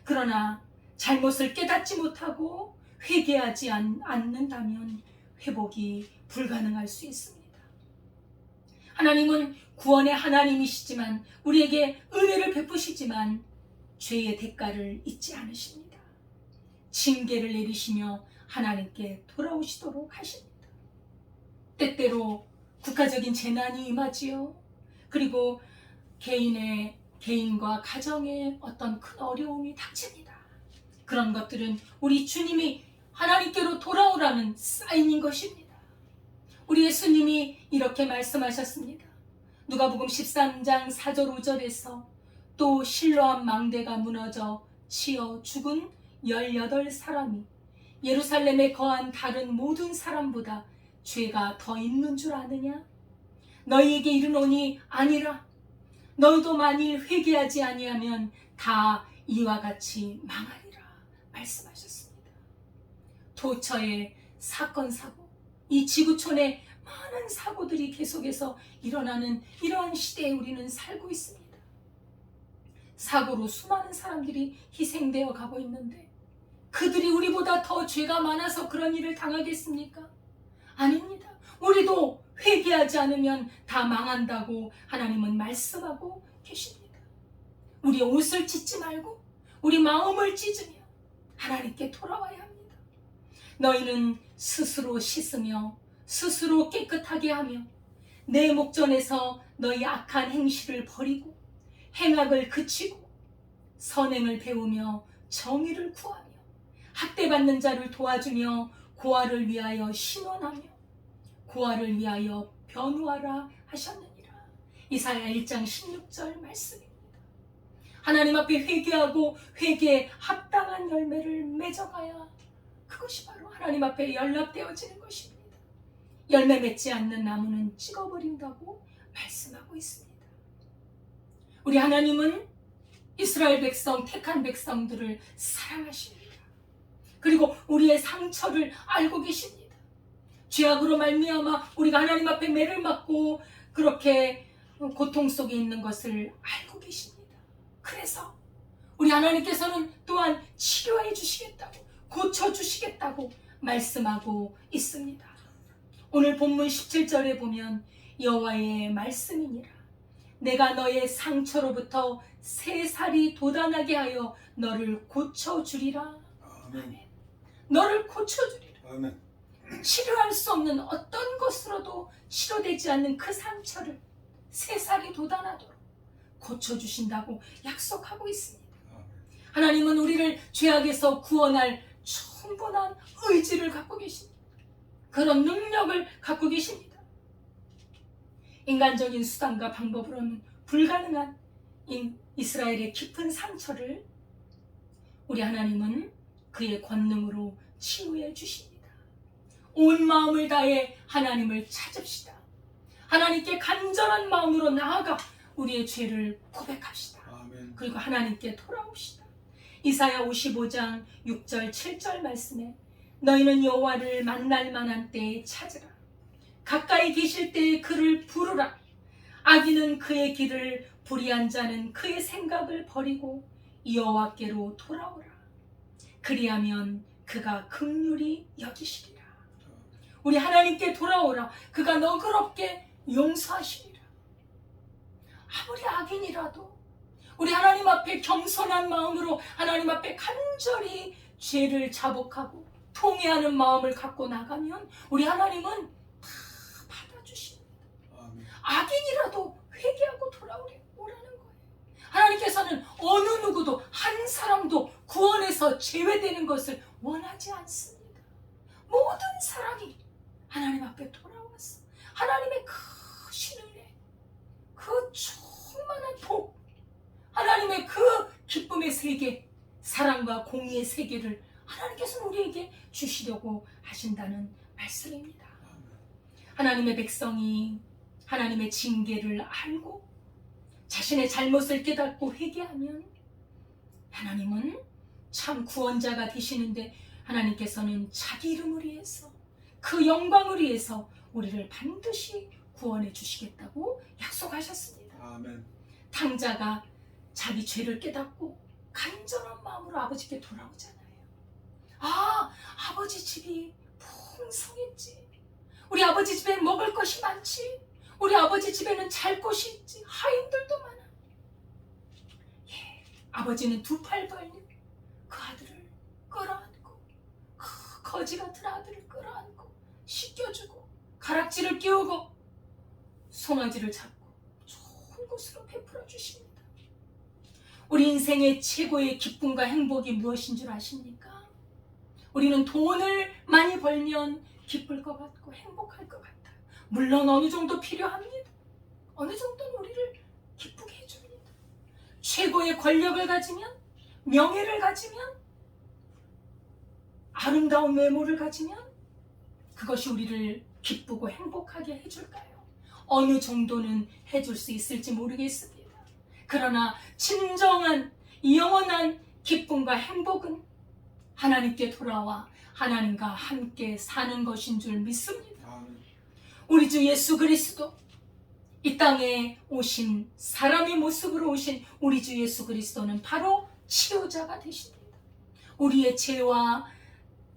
그러나 잘못을 깨닫지 못하고 회개하지 않는다면 회복이 불가능할 수 있습니다. 하나님은 구원의 하나님이시지만 우리에게 은혜를 베푸시지만 죄의 대가를 잊지 않으십니다. 징계를 내리시며 하나님께 돌아오시도록 하십니다. 때때로 국가적인 재난이 임하지요. 그리고 개인과 가정에 어떤 큰 어려움이 닥칩니다. 그런 것들은 우리 주님이 하나님께로 돌아오라는 사인인 것입니다. 우리 예수님이 이렇게 말씀하셨습니다. 누가복음 13장 4절 5절에서 또 실로암 망대가 무너져 치여 죽은 18사람이 예루살렘에 거한 다른 모든 사람보다 죄가 더 있는 줄 아느냐? 너희에게 이르노니 아니라 너희도 만일 회개하지 아니하면 다 이와 같이 망하리라 말씀하셨습니다. 도처의 사건 사고, 이 지구촌에 많은 사고들이 계속해서 일어나는 이러한 시대에 우리는 살고 있습니다. 사고로 수많은 사람들이 희생되어 가고 있는데 그들이 우리보다 더 죄가 많아서 그런 일을 당하겠습니까? 아닙니다. 우리도 회개하지 않으면 다 망한다고 하나님은 말씀하고 계십니다. 우리 옷을 찢지 말고 우리 마음을 찢으며 하나님께 돌아와야 합니다. 너희는 스스로 씻으며 스스로 깨끗하게 하며 내 목전에서 너희 악한 행실을 버리고 행악을 그치고 선행을 배우며 정의를 구하며 학대받는 자를 도와주며 고아를 위하여 신원하며 고아를 위하여 변호하라 하셨느니라. 이사야 1장 16절 말씀입니다. 하나님 앞에 회개하고 회개에 합당한 열매를 맺어가야 그것이 바로 하나님 앞에 연락되어지는 것입니다. 열매 맺지 않는 나무는 찍어버린다고 말씀하고 있습니다. 우리 하나님은 이스라엘 백성, 택한 백성들을 사랑하십니다. 그리고 우리의 상처를 알고 계십니다. 죄악으로 말미암아 우리가 하나님 앞에 매를 맞고 그렇게 고통 속에 있는 것을 알고 계십니다. 그래서 우리 하나님께서는 또한 치료해 주시겠다고, 고쳐 주시겠다고 말씀하고 있습니다. 오늘 본문 17절에 보면 여호와의 말씀이니라. 내가 너의 상처로부터 새살이 돋아나게 하여 너를 고쳐주리라. 아멘. 너를 고쳐주리라. 아멘. 치료할 수 없는 어떤 것으로도 치료되지 않는 그 상처를 새살이 돋아나도록 고쳐주신다고 약속하고 있습니다. 하나님은 우리를 죄악에서 구원할 충분한 의지를 갖고 계십니다. 그런 능력을 갖고 계십니다. 인간적인 수단과 방법으로는 불가능한 이스라엘의 깊은 상처를 우리 하나님은 그의 권능으로 치유해 주십니다. 온 마음을 다해 하나님을 찾읍시다. 하나님께 간절한 마음으로 나아가 우리의 죄를 고백합시다. 아멘. 그리고 하나님께 돌아옵시다. 이사야 55장 6절 7절 말씀에 너희는 여호와를 만날 만한 때에 찾으라. 가까이 계실 때에 그를 부르라. 악인은 그의 길을, 불의한 자는 그의 생각을 버리고 여호와께로 돌아오라. 그리하면 그가 긍휼히 여기시리라. 우리 하나님께 돌아오라. 그가 너그럽게 용서하시리라. 아무리 악인이라도 우리 하나님 앞에 겸손한 마음으로 하나님 앞에 간절히 죄를 자복하고 통회하는 마음을 갖고 나가면 우리 하나님은 다 받아주십니다. 아멘. 악인이라도 회개하고 돌아오라는 거예요. 하나님께서는 어느 누구도 한 사람도 구원에서 제외되는 것을 원하지 않습니다. 모든 사람이 하나님 앞에 돌아와서 하나님의 크신 은혜, 그 충만한 복, 하나님의 그 기쁨의 세계, 사랑과 공의의 세계를 하나님께서는 우리에게 주시려고 하신다는 말씀입니다. 하나님의 백성이 하나님의 징계를 알고 자신의 잘못을 깨닫고 회개하면 하나님은 참 구원자가 되시는데 하나님께서는 자기 이름을 위해서 그 영광을 위해서 우리를 반드시 구원해 주시겠다고 약속하셨습니다. 아멘. 탕자가 자기 죄를 깨닫고 간절한 마음으로 아버지께 돌아오잖아요. 아, 아버지 집이 풍성했지. 우리 아버지 집에 먹을 것이 많지. 우리 아버지 집에는 잘 곳이 있지. 하인들도 많아. 예, 아버지는 두 팔 벌린 그 아들을 끌어안고, 그 거지 같은 아들을 끌어안고 씻겨주고 가락지를 끼우고 송아지를 잡고 좋은 곳으로 베풀어 주십니다. 우리 인생의 최고의 기쁨과 행복이 무엇인 줄 아십니까? 우리는 돈을 많이 벌면 기쁠 것 같고 행복할 것 같아요. 물론 어느 정도 필요합니다. 어느 정도는 우리를 기쁘게 해줍니다. 최고의 권력을 가지면, 명예를 가지면, 아름다운 외모를 가지면 그것이 우리를 기쁘고 행복하게 해줄까요? 어느 정도는 해줄 수 있을지 모르겠습니다. 그러나 진정한 영원한 기쁨과 행복은 하나님께 돌아와 하나님과 함께 사는 것인 줄 믿습니다. 우리 주 예수 그리스도, 이 땅에 오신 사람의 모습으로 오신 우리 주 예수 그리스도는 바로 치료자가 되십니다. 우리의 죄와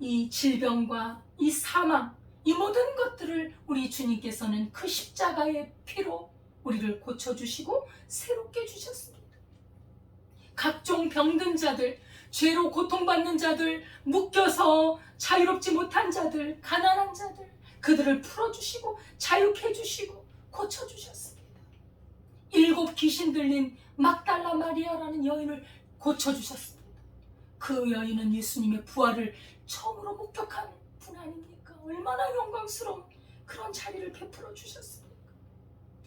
이 질병과 이 사망, 이 모든 것들을 우리 주님께서는 그 십자가의 피로 우리를 고쳐주시고 새롭게 주셨습니다. 각종 병든 자들, 죄로 고통받는 자들, 묶여서 자유롭지 못한 자들, 가난한 자들, 그들을 풀어주시고 자유케 해주시고 고쳐주셨습니다. 7 귀신 들린 막달라 마리아라는 여인을 고쳐주셨습니다. 그 여인은 예수님의 부활을 처음으로 목격한 분 아닙니까? 얼마나 영광스러운 그런 자리를 베풀어 주셨습니까?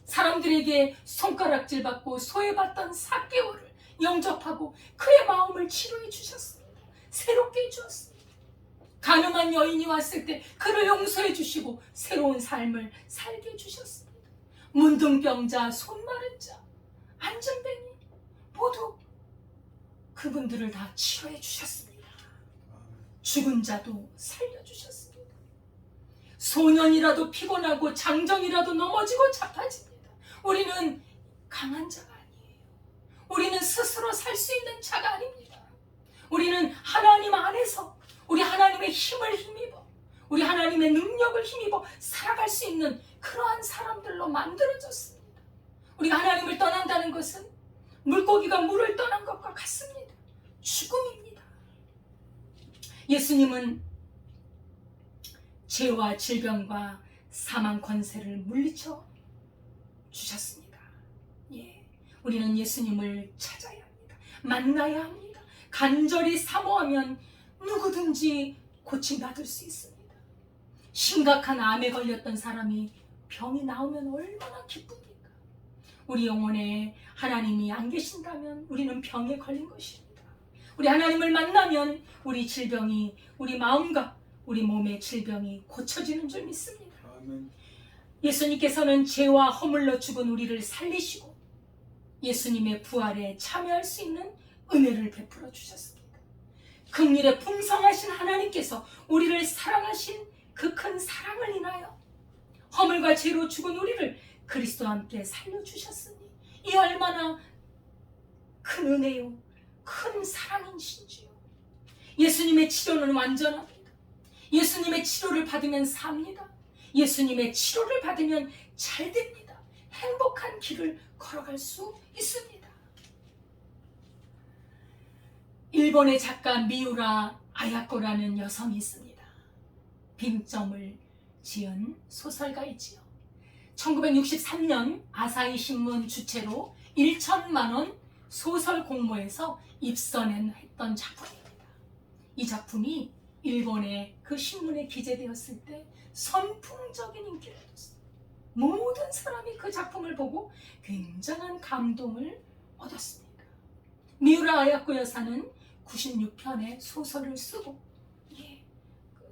사람들에게 손가락질 받고 소외받던 삭개오를 영접하고 그의 마음을 치료해 주셨습니다. 새롭게 해주었습니다. 가늠한 여인이 왔을 때 그를 용서해 주시고 새로운 삶을 살게 해주셨습니다. 문둥병자, 손마른 자, 안전뱅이 모두 그분들을 다 치료해 주셨습니다. 죽은 자도 살려주셨습니다. 소년이라도 피곤하고 장정이라도 넘어지고 자빠집니다. 우리는 강한 자가 아니에요. 우리는 스스로 살 수 있는 자가 아닙니다. 우리는 하나님 안에서 우리 하나님의 힘을 힘입어, 우리 하나님의 능력을 힘입어 살아갈 수 있는 그러한 사람들로 만들어졌습니다. 우리가 하나님을 떠난다는 것은 물고기가 물을 떠난 것과 같습니다. 죽음입니다. 예수님은 죄와 질병과 사망 권세를 물리쳐 주셨습니다. 예, 우리는 예수님을 찾아야 합니다. 만나야 합니다. 간절히 사모하면 누구든지 고침받을 수 있습니다. 심각한 암에 걸렸던 사람이 병이 나오면 얼마나 기쁩니까? 우리 영혼에 하나님이 안 계신다면 우리는 병에 걸린 것입니다. 우리 하나님을 만나면 우리 질병이, 우리 마음과 우리 몸의 질병이 고쳐지는 줄 믿습니다. 아멘. 예수님께서는 죄와 허물로 죽은 우리를 살리시고 예수님의 부활에 참여할 수 있는 은혜를 베풀어 주셨습니다. 긍휼에 풍성하신 하나님께서 우리를 사랑하신 그 큰 사랑을 인하여 허물과 죄로 죽은 우리를 그리스도와 함께 살려주셨으니 이 얼마나 큰 은혜요, 큰 사랑이신지요. 예수님의 치료는 완전합니다. 예수님의 치료를 받으면 삽니다. 예수님의 치료를 받으면 잘 됩니다. 행복한 길을 걸어갈 수 있습니다. 일본의 작가 미우라 아야코라는 여성이 있습니다. 빙점을 지은 소설가이지요. 1963년 아사히 신문 주최로 1천만 원 소설 공모에서 입선했던 작품입니다. 이 작품이 일본의 그 신문에 기재되었을 때 선풍적인 인기를 얻었어요. 모든 사람이 그 작품을 보고 굉장한 감동을 얻었습니다. 미우라 아야코 여사는 96편의 소설을 쓰고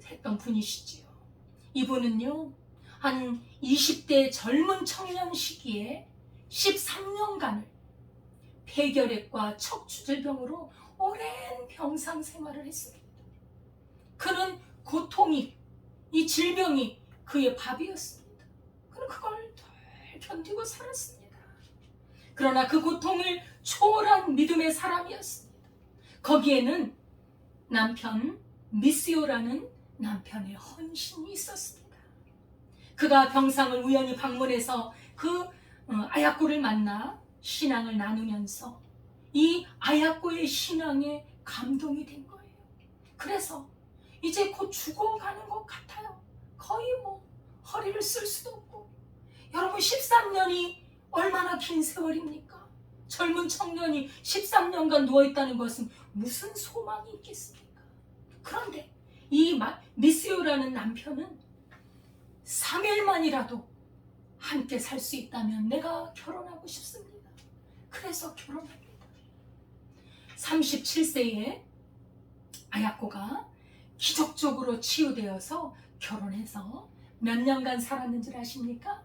했던 분이시지요. 이분은요, 한 20대 젊은 청년 시기에 13년간을 폐결핵과 척추질병으로 오랜 병상 생활을 했습니다. 그는 고통이, 이 질병이 그의 밥이었습니다. 그는 그걸 덜 견디고 살았습니다. 그러나 그 고통을 초월한 믿음의 사람이었습니다. 거기에는 남편 미스요라는 남편의 헌신이 있었습니다. 그가 병상을 우연히 방문해서 그 아야코를 만나 신앙을 나누면서 이 아야코의 신앙에 감동이 된 거예요. 그래서 이제 곧 죽어가는 것 같아요. 거의 허리를 쓸 수도 없고. 여러분, 13년이 얼마나 긴 세월입니까? 젊은 청년이 13년간 누워있다는 것은 무슨 소망이 있겠습니까? 그런데 이 미스요라는 남편은 3일만이라도 함께 살 수 있다면 내가 결혼하고 싶습니다. 그래서 결혼합니다. 37세에 아야코가 기적적으로 치유되어서 결혼해서 몇 년간 살았는 줄 아십니까?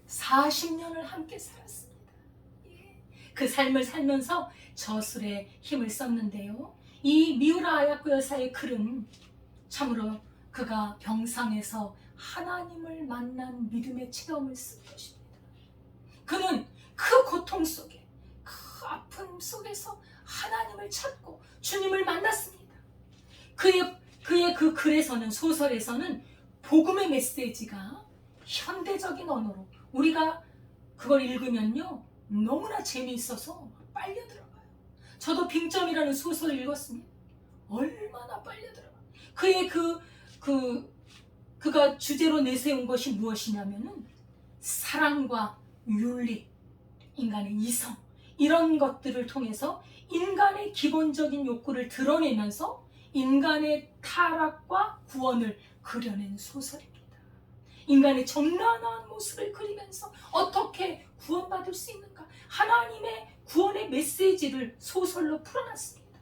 40년을 함께 살았습니다. 그 삶을 살면서 저술에 힘을 썼는데요. 이 미우라 아야코 여사의 글은 참으로 그가 병상에서 하나님을 만난 믿음의 체험을 쓴 것입니다. 그는 그 고통 속에, 그 아픔 속에서 하나님을 찾고 주님을 만났습니다. 그의 그 글에서는, 소설에서는 복음의 메시지가 현대적인 언어로, 우리가 그걸 읽으면요 너무나 재미있어서 빨려 들어가요. 저도 빙점이라는 소설을 읽었습니다. 얼마나 빨려 들어가요. 그의 그가 주제로 내세운 것이 무엇이냐면은 사랑과 윤리, 인간의 이성, 이런 것들을 통해서 인간의 기본적인 욕구를 드러내면서 인간의 타락과 구원을 그려낸 소설입니다. 인간의 점란한 모습을 그리면서 어떻게 구원받을 수 있는가, 하나님의 구원의 메시지를 소설로 풀어놨습니다.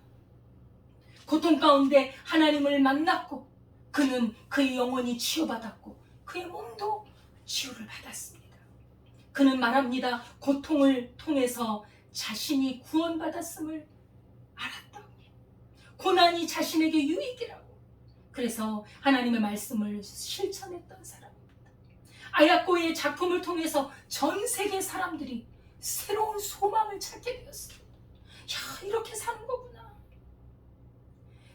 고통 가운데 하나님을 만났고 그는 그의 영혼이 치유받았고 그의 몸도 치유를 받았습니다. 그는 말합니다. 고통을 통해서 자신이 구원받았음을 알았다고. 고난이 자신에게 유익이라고. 그래서 하나님의 말씀을 실천했던 사람입니다. 아야코의 작품을 통해서 전 세계 사람들이 새로운 소망을 찾게 되었습니다. 야, 이렇게 사는 거구나.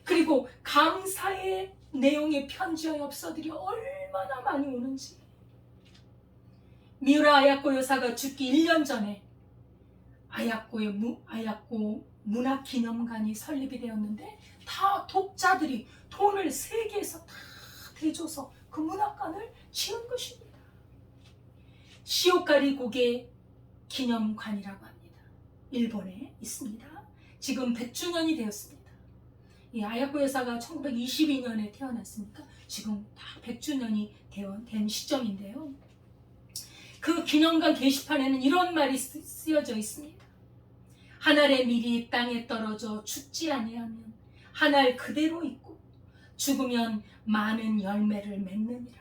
그리고 감사의 내용의 편지와 엽서들이 얼마나 많이 오는지. 미우라 아야코 여사가 죽기 1년 전에 아야코 문화기념관이 설립이 되었는데 다 독자들이 돈을 세계에서 다 대줘서 그 문학관을 지은 것입니다. 시오카리 고개 기념관이라고 합니다. 일본에 있습니다. 지금 100주년이 되었습니다. 이 아야코 여사가 1922년에 태어났으니까 지금 다 100주년이 된 시점인데요. 그 기념관 게시판에는 이런 말이 쓰여져 있습니다. 한 알의 밀이 땅에 떨어져 죽지 아니하면 한 알 그대로 있고 죽으면 많은 열매를 맺느니라.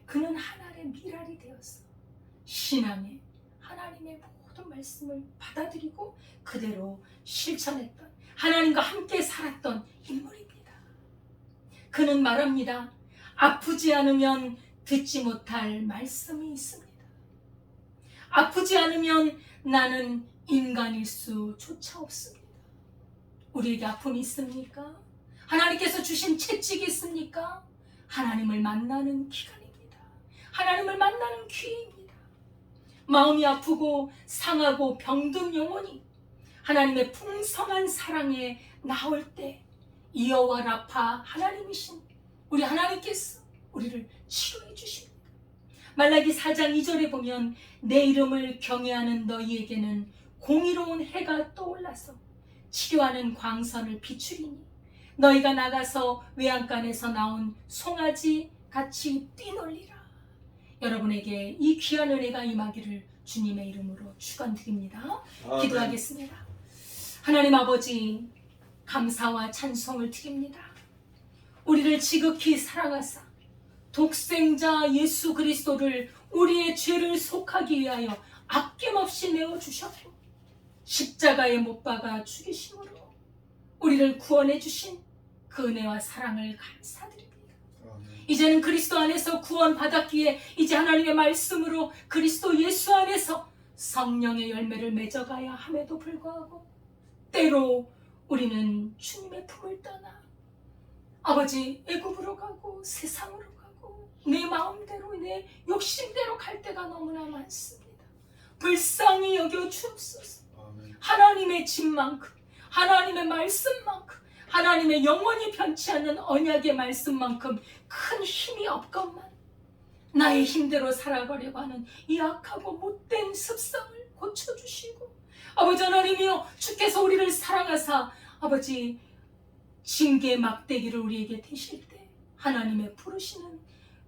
그는 한 알의 밀알이 되어서 신앙의 하나님의 모든 말씀을 받아들이고 그대로 실천했던, 하나님과 함께 살았던 인물입니다. 그는 말합니다. 아프지 않으면 듣지 못할 말씀이 있습니다. 아프지 않으면 나는 인간일 수조차 없습니다. 우리에게 아픔이 있습니까? 하나님께서 주신 채찍이 있습니까? 하나님을 만나는 기간입니다. 하나님을 만나는 기회입니다. 마음이 아프고 상하고 병든 영혼이 하나님의 풍성한 사랑에 나올 때 여호와 라파 하나님이신 우리 하나님께서 우리를 치료해 주십니다. 말라기 4장 2절에 보면 내 이름을 경외하는 너희에게는 공의로운 해가 떠올라서 치료하는 광선을 비추리니 너희가 나가서 외양간에서 나온 송아지 같이 뛰놀리라. 여러분에게 이 귀한 은혜가 임하기를 주님의 이름으로 축원드립니다. 기도하겠습니다. 하나님 아버지, 감사와 찬송을 드립니다. 우리를 지극히 사랑하사 독생자 예수 그리스도를 우리의 죄를 속하기 위하여 아낌없이 내어주셨고 십자가에 못 박아 죽이심으로 우리를 구원해 주신 그 은혜와 사랑을 감사드립니다. 이제는 그리스도 안에서 구원받았기에 이제 하나님의 말씀으로 그리스도 예수 안에서 성령의 열매를 맺어가야 함에도 불구하고 때로 우리는 주님의 품을 떠나 아버지 애굽으로 가고 세상으로 가고 내 마음대로 내 욕심대로 갈 때가 너무나 많습니다. 불쌍히 여겨 주옵소서. 하나님의 집만큼 하나님의 말씀만큼 하나님의 영원히 변치 않는 언약의 말씀만큼 큰 힘이 없건만 나의 힘대로 살아가려고 하는 이 악하고 못된 습성을 고쳐주시고 아버지 하나님이여 주께서 우리를 사랑하사 아버지 징계 막대기를 우리에게 대실 때 하나님의 부르시는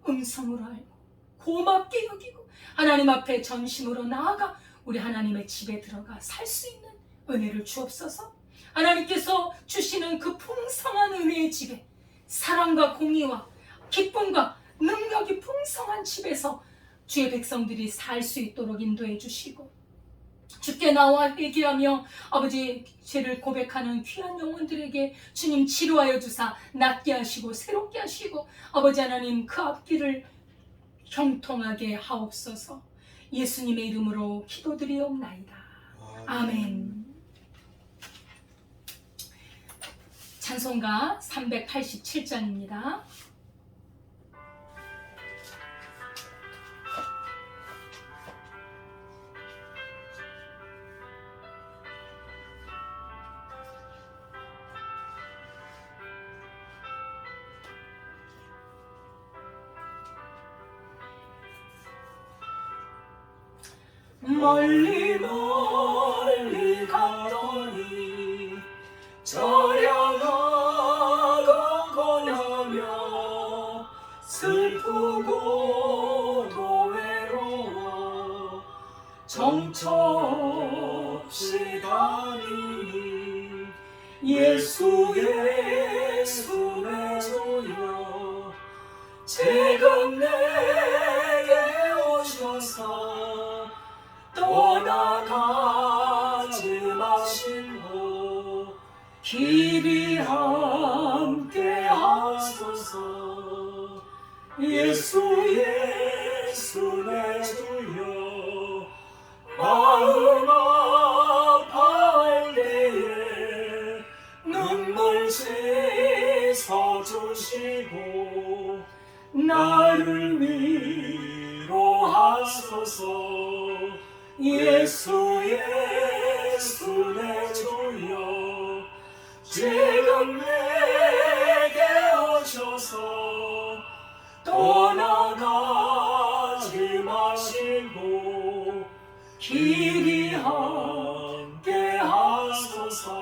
음성으로 알고 고맙게 여기고 하나님 앞에 전심으로 나아가 우리 하나님의 집에 들어가 살 수 있는 은혜를 주옵소서. 하나님께서 주시는 그 풍성한 은혜의 집에 사랑과 공의와 기쁨과 능력이 풍성한 집에서 주의 백성들이 살 수 있도록 인도해 주시고 주께 나와 회개하며 아버지 죄를 고백하는 귀한 영혼들에게 주님 치료하여 주사 낫게 하시고 새롭게 하시고 아버지 하나님 그 앞길을 형통하게 하옵소서. 예수님의 이름으로 기도드리옵나이다. 아멘. 찬송가 387장입니다. 멀리 멀리 갔더니 저량하고 고나며 슬프고도 외로워 정처 없이 다니니 예수 예수 내 주여 지금 내게 오셔서 떠나가지 마시고 길이 함께 하소서. 예수 예수 내 주여 마음 아파할 때에 눈물 씻어주시고 나를 위로하소서. 예수 예수 내 주여 지금 내게 오셔서 떠나가지 마시고 길이 함께 하소서.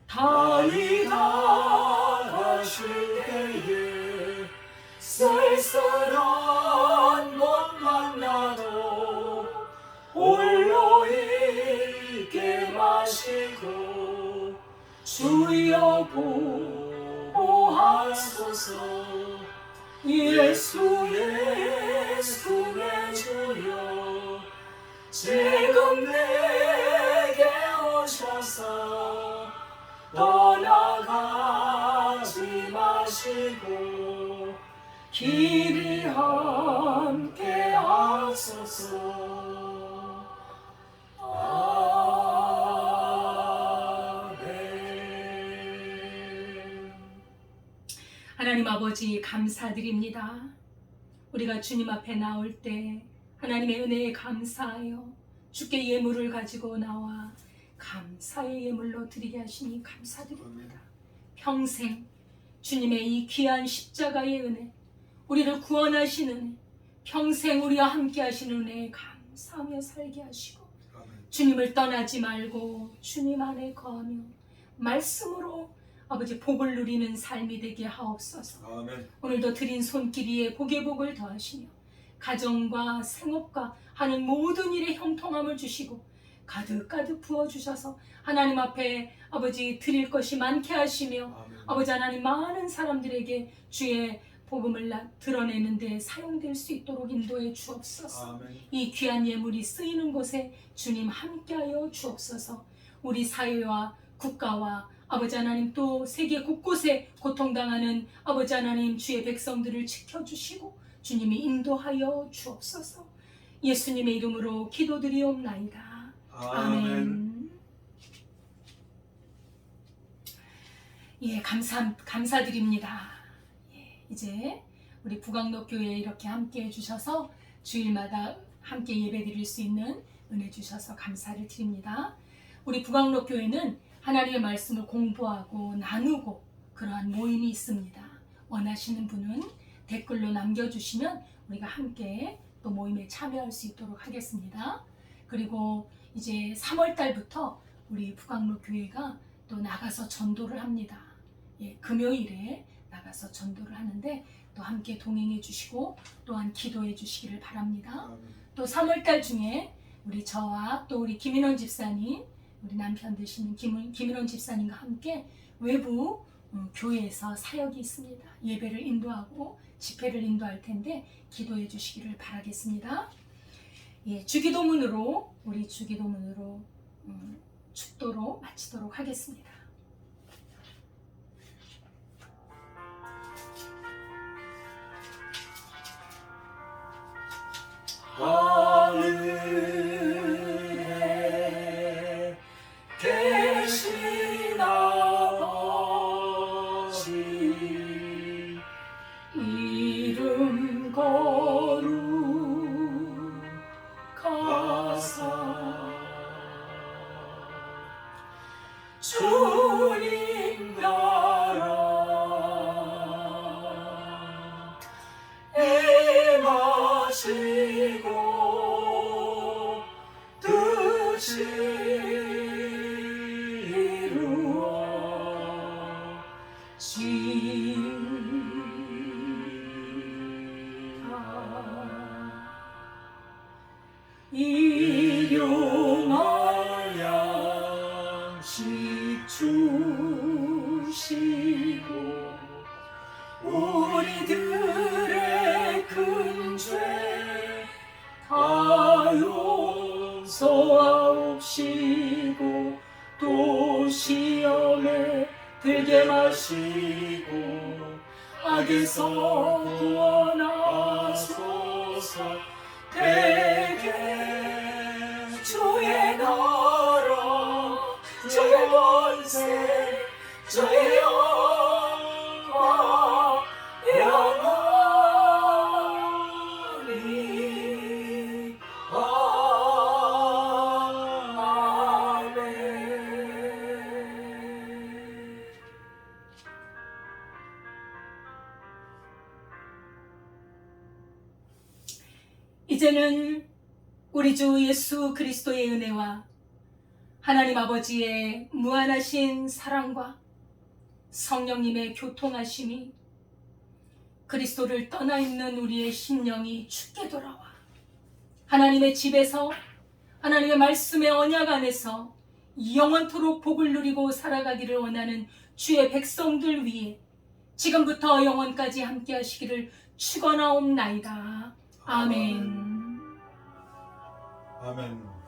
달리다 가실 때에 쓸쓸한 못 만나도 홀로 있게 마시고 주여 보호하소서. 예수 예수 내 주여 지금 내게 오셔서 떠나가지 마시고 길이 함께 하소서. 아멘. 하나님 아버지 감사드립니다. 우리가 주님 앞에 나올 때 하나님의 은혜에 감사하여 주께 예물을 가지고 나와 감사의 예물로 드리게 하시니 감사드립니다. 평생 주님의 이 귀한 십자가의 은혜, 우리를 구원하시는 은혜, 평생 우리와 함께 하시는 은혜에 감사하며 살게 하시고 주님을 떠나지 말고 주님 안에 거하며 말씀으로 아버지 복을 누리는 삶이 되게 하옵소서. 아멘. 오늘도 드린 손길 위에 복의 복을 더하시며 가정과 생업과 하는 모든 일에 형통함을 주시고 가득가득 부어주셔서 하나님 앞에 아버지 드릴 것이 많게 하시며 아멘. 아버지 하나님 많은 사람들에게 주의 복음을 드러내는 데 사용될 수 있도록 인도해 주옵소서. 아멘. 이 귀한 예물이 쓰이는 곳에 주님 함께하여 주옵소서. 우리 사회와 국가와 아버지 하나님 또 세계 곳곳에 고통당하는 아버지 하나님 주의 백성들을 지켜주시고 주님이 인도하여 주옵소서. 예수님의 이름으로 기도드리옵나이다. 아멘. 예, 감사드립니다. 예, 이제 우리 북악로 교회에 이렇게 함께 해주셔서 주일마다 함께 예배드릴 수 있는 은혜 주셔서 감사를 드립니다. 우리 북악로 교회는 하나님의 말씀을 공부하고 나누고 그러한 모임이 있습니다. 원하시는 분은 댓글로 남겨주시면 우리가 함께 또 모임에 참여할 수 있도록 하겠습니다. 그리고 이제 3월 달부터 우리 북악로 교회가 또 나가서 전도를 합니다. 예, 금요일에 나가서 전도를 하는데 또 함께 동행해 주시고 또한 기도해 주시기를 바랍니다. 또 3월 달 중에 우리 저와 또 우리 김인원 집사님, 우리 남편 되시는 김인원 집사님과 함께 외부 교회에서 사역이 있습니다. 예배를 인도하고 집회를 인도할 텐데 기도해 주시기를 바라겠습니다. 예, 주기도문으로 우리 주기도문으로 축도로 마치도록 하겠습니다. 하늘에 계신 아버지 이름 거룩하사 주님 나라 임하시고 뜻이 이루어지리라. 일용할 양식 주시고 우리들의 큰 죄 다 용서하옵시고 또 시험에 들게 마시고 악에서 구원하소서. 대개 주의 나라 주의 권세 주의 영광 영원히 아멘. 이제는 우리 주 예수 그리스도의 은혜와 하나님 아버지의 무한하신 사랑과 성령님의 교통하심이 그리스도를 떠나 있는 우리의 심령이 죽게 돌아와 하나님의 집에서 하나님의 말씀의 언약 안에서 영원토록 복을 누리고 살아가기를 원하는 주의 백성들 위해 지금부터 영원까지 함께 하시기를 축원하옵나이다. 아멘. 아멘.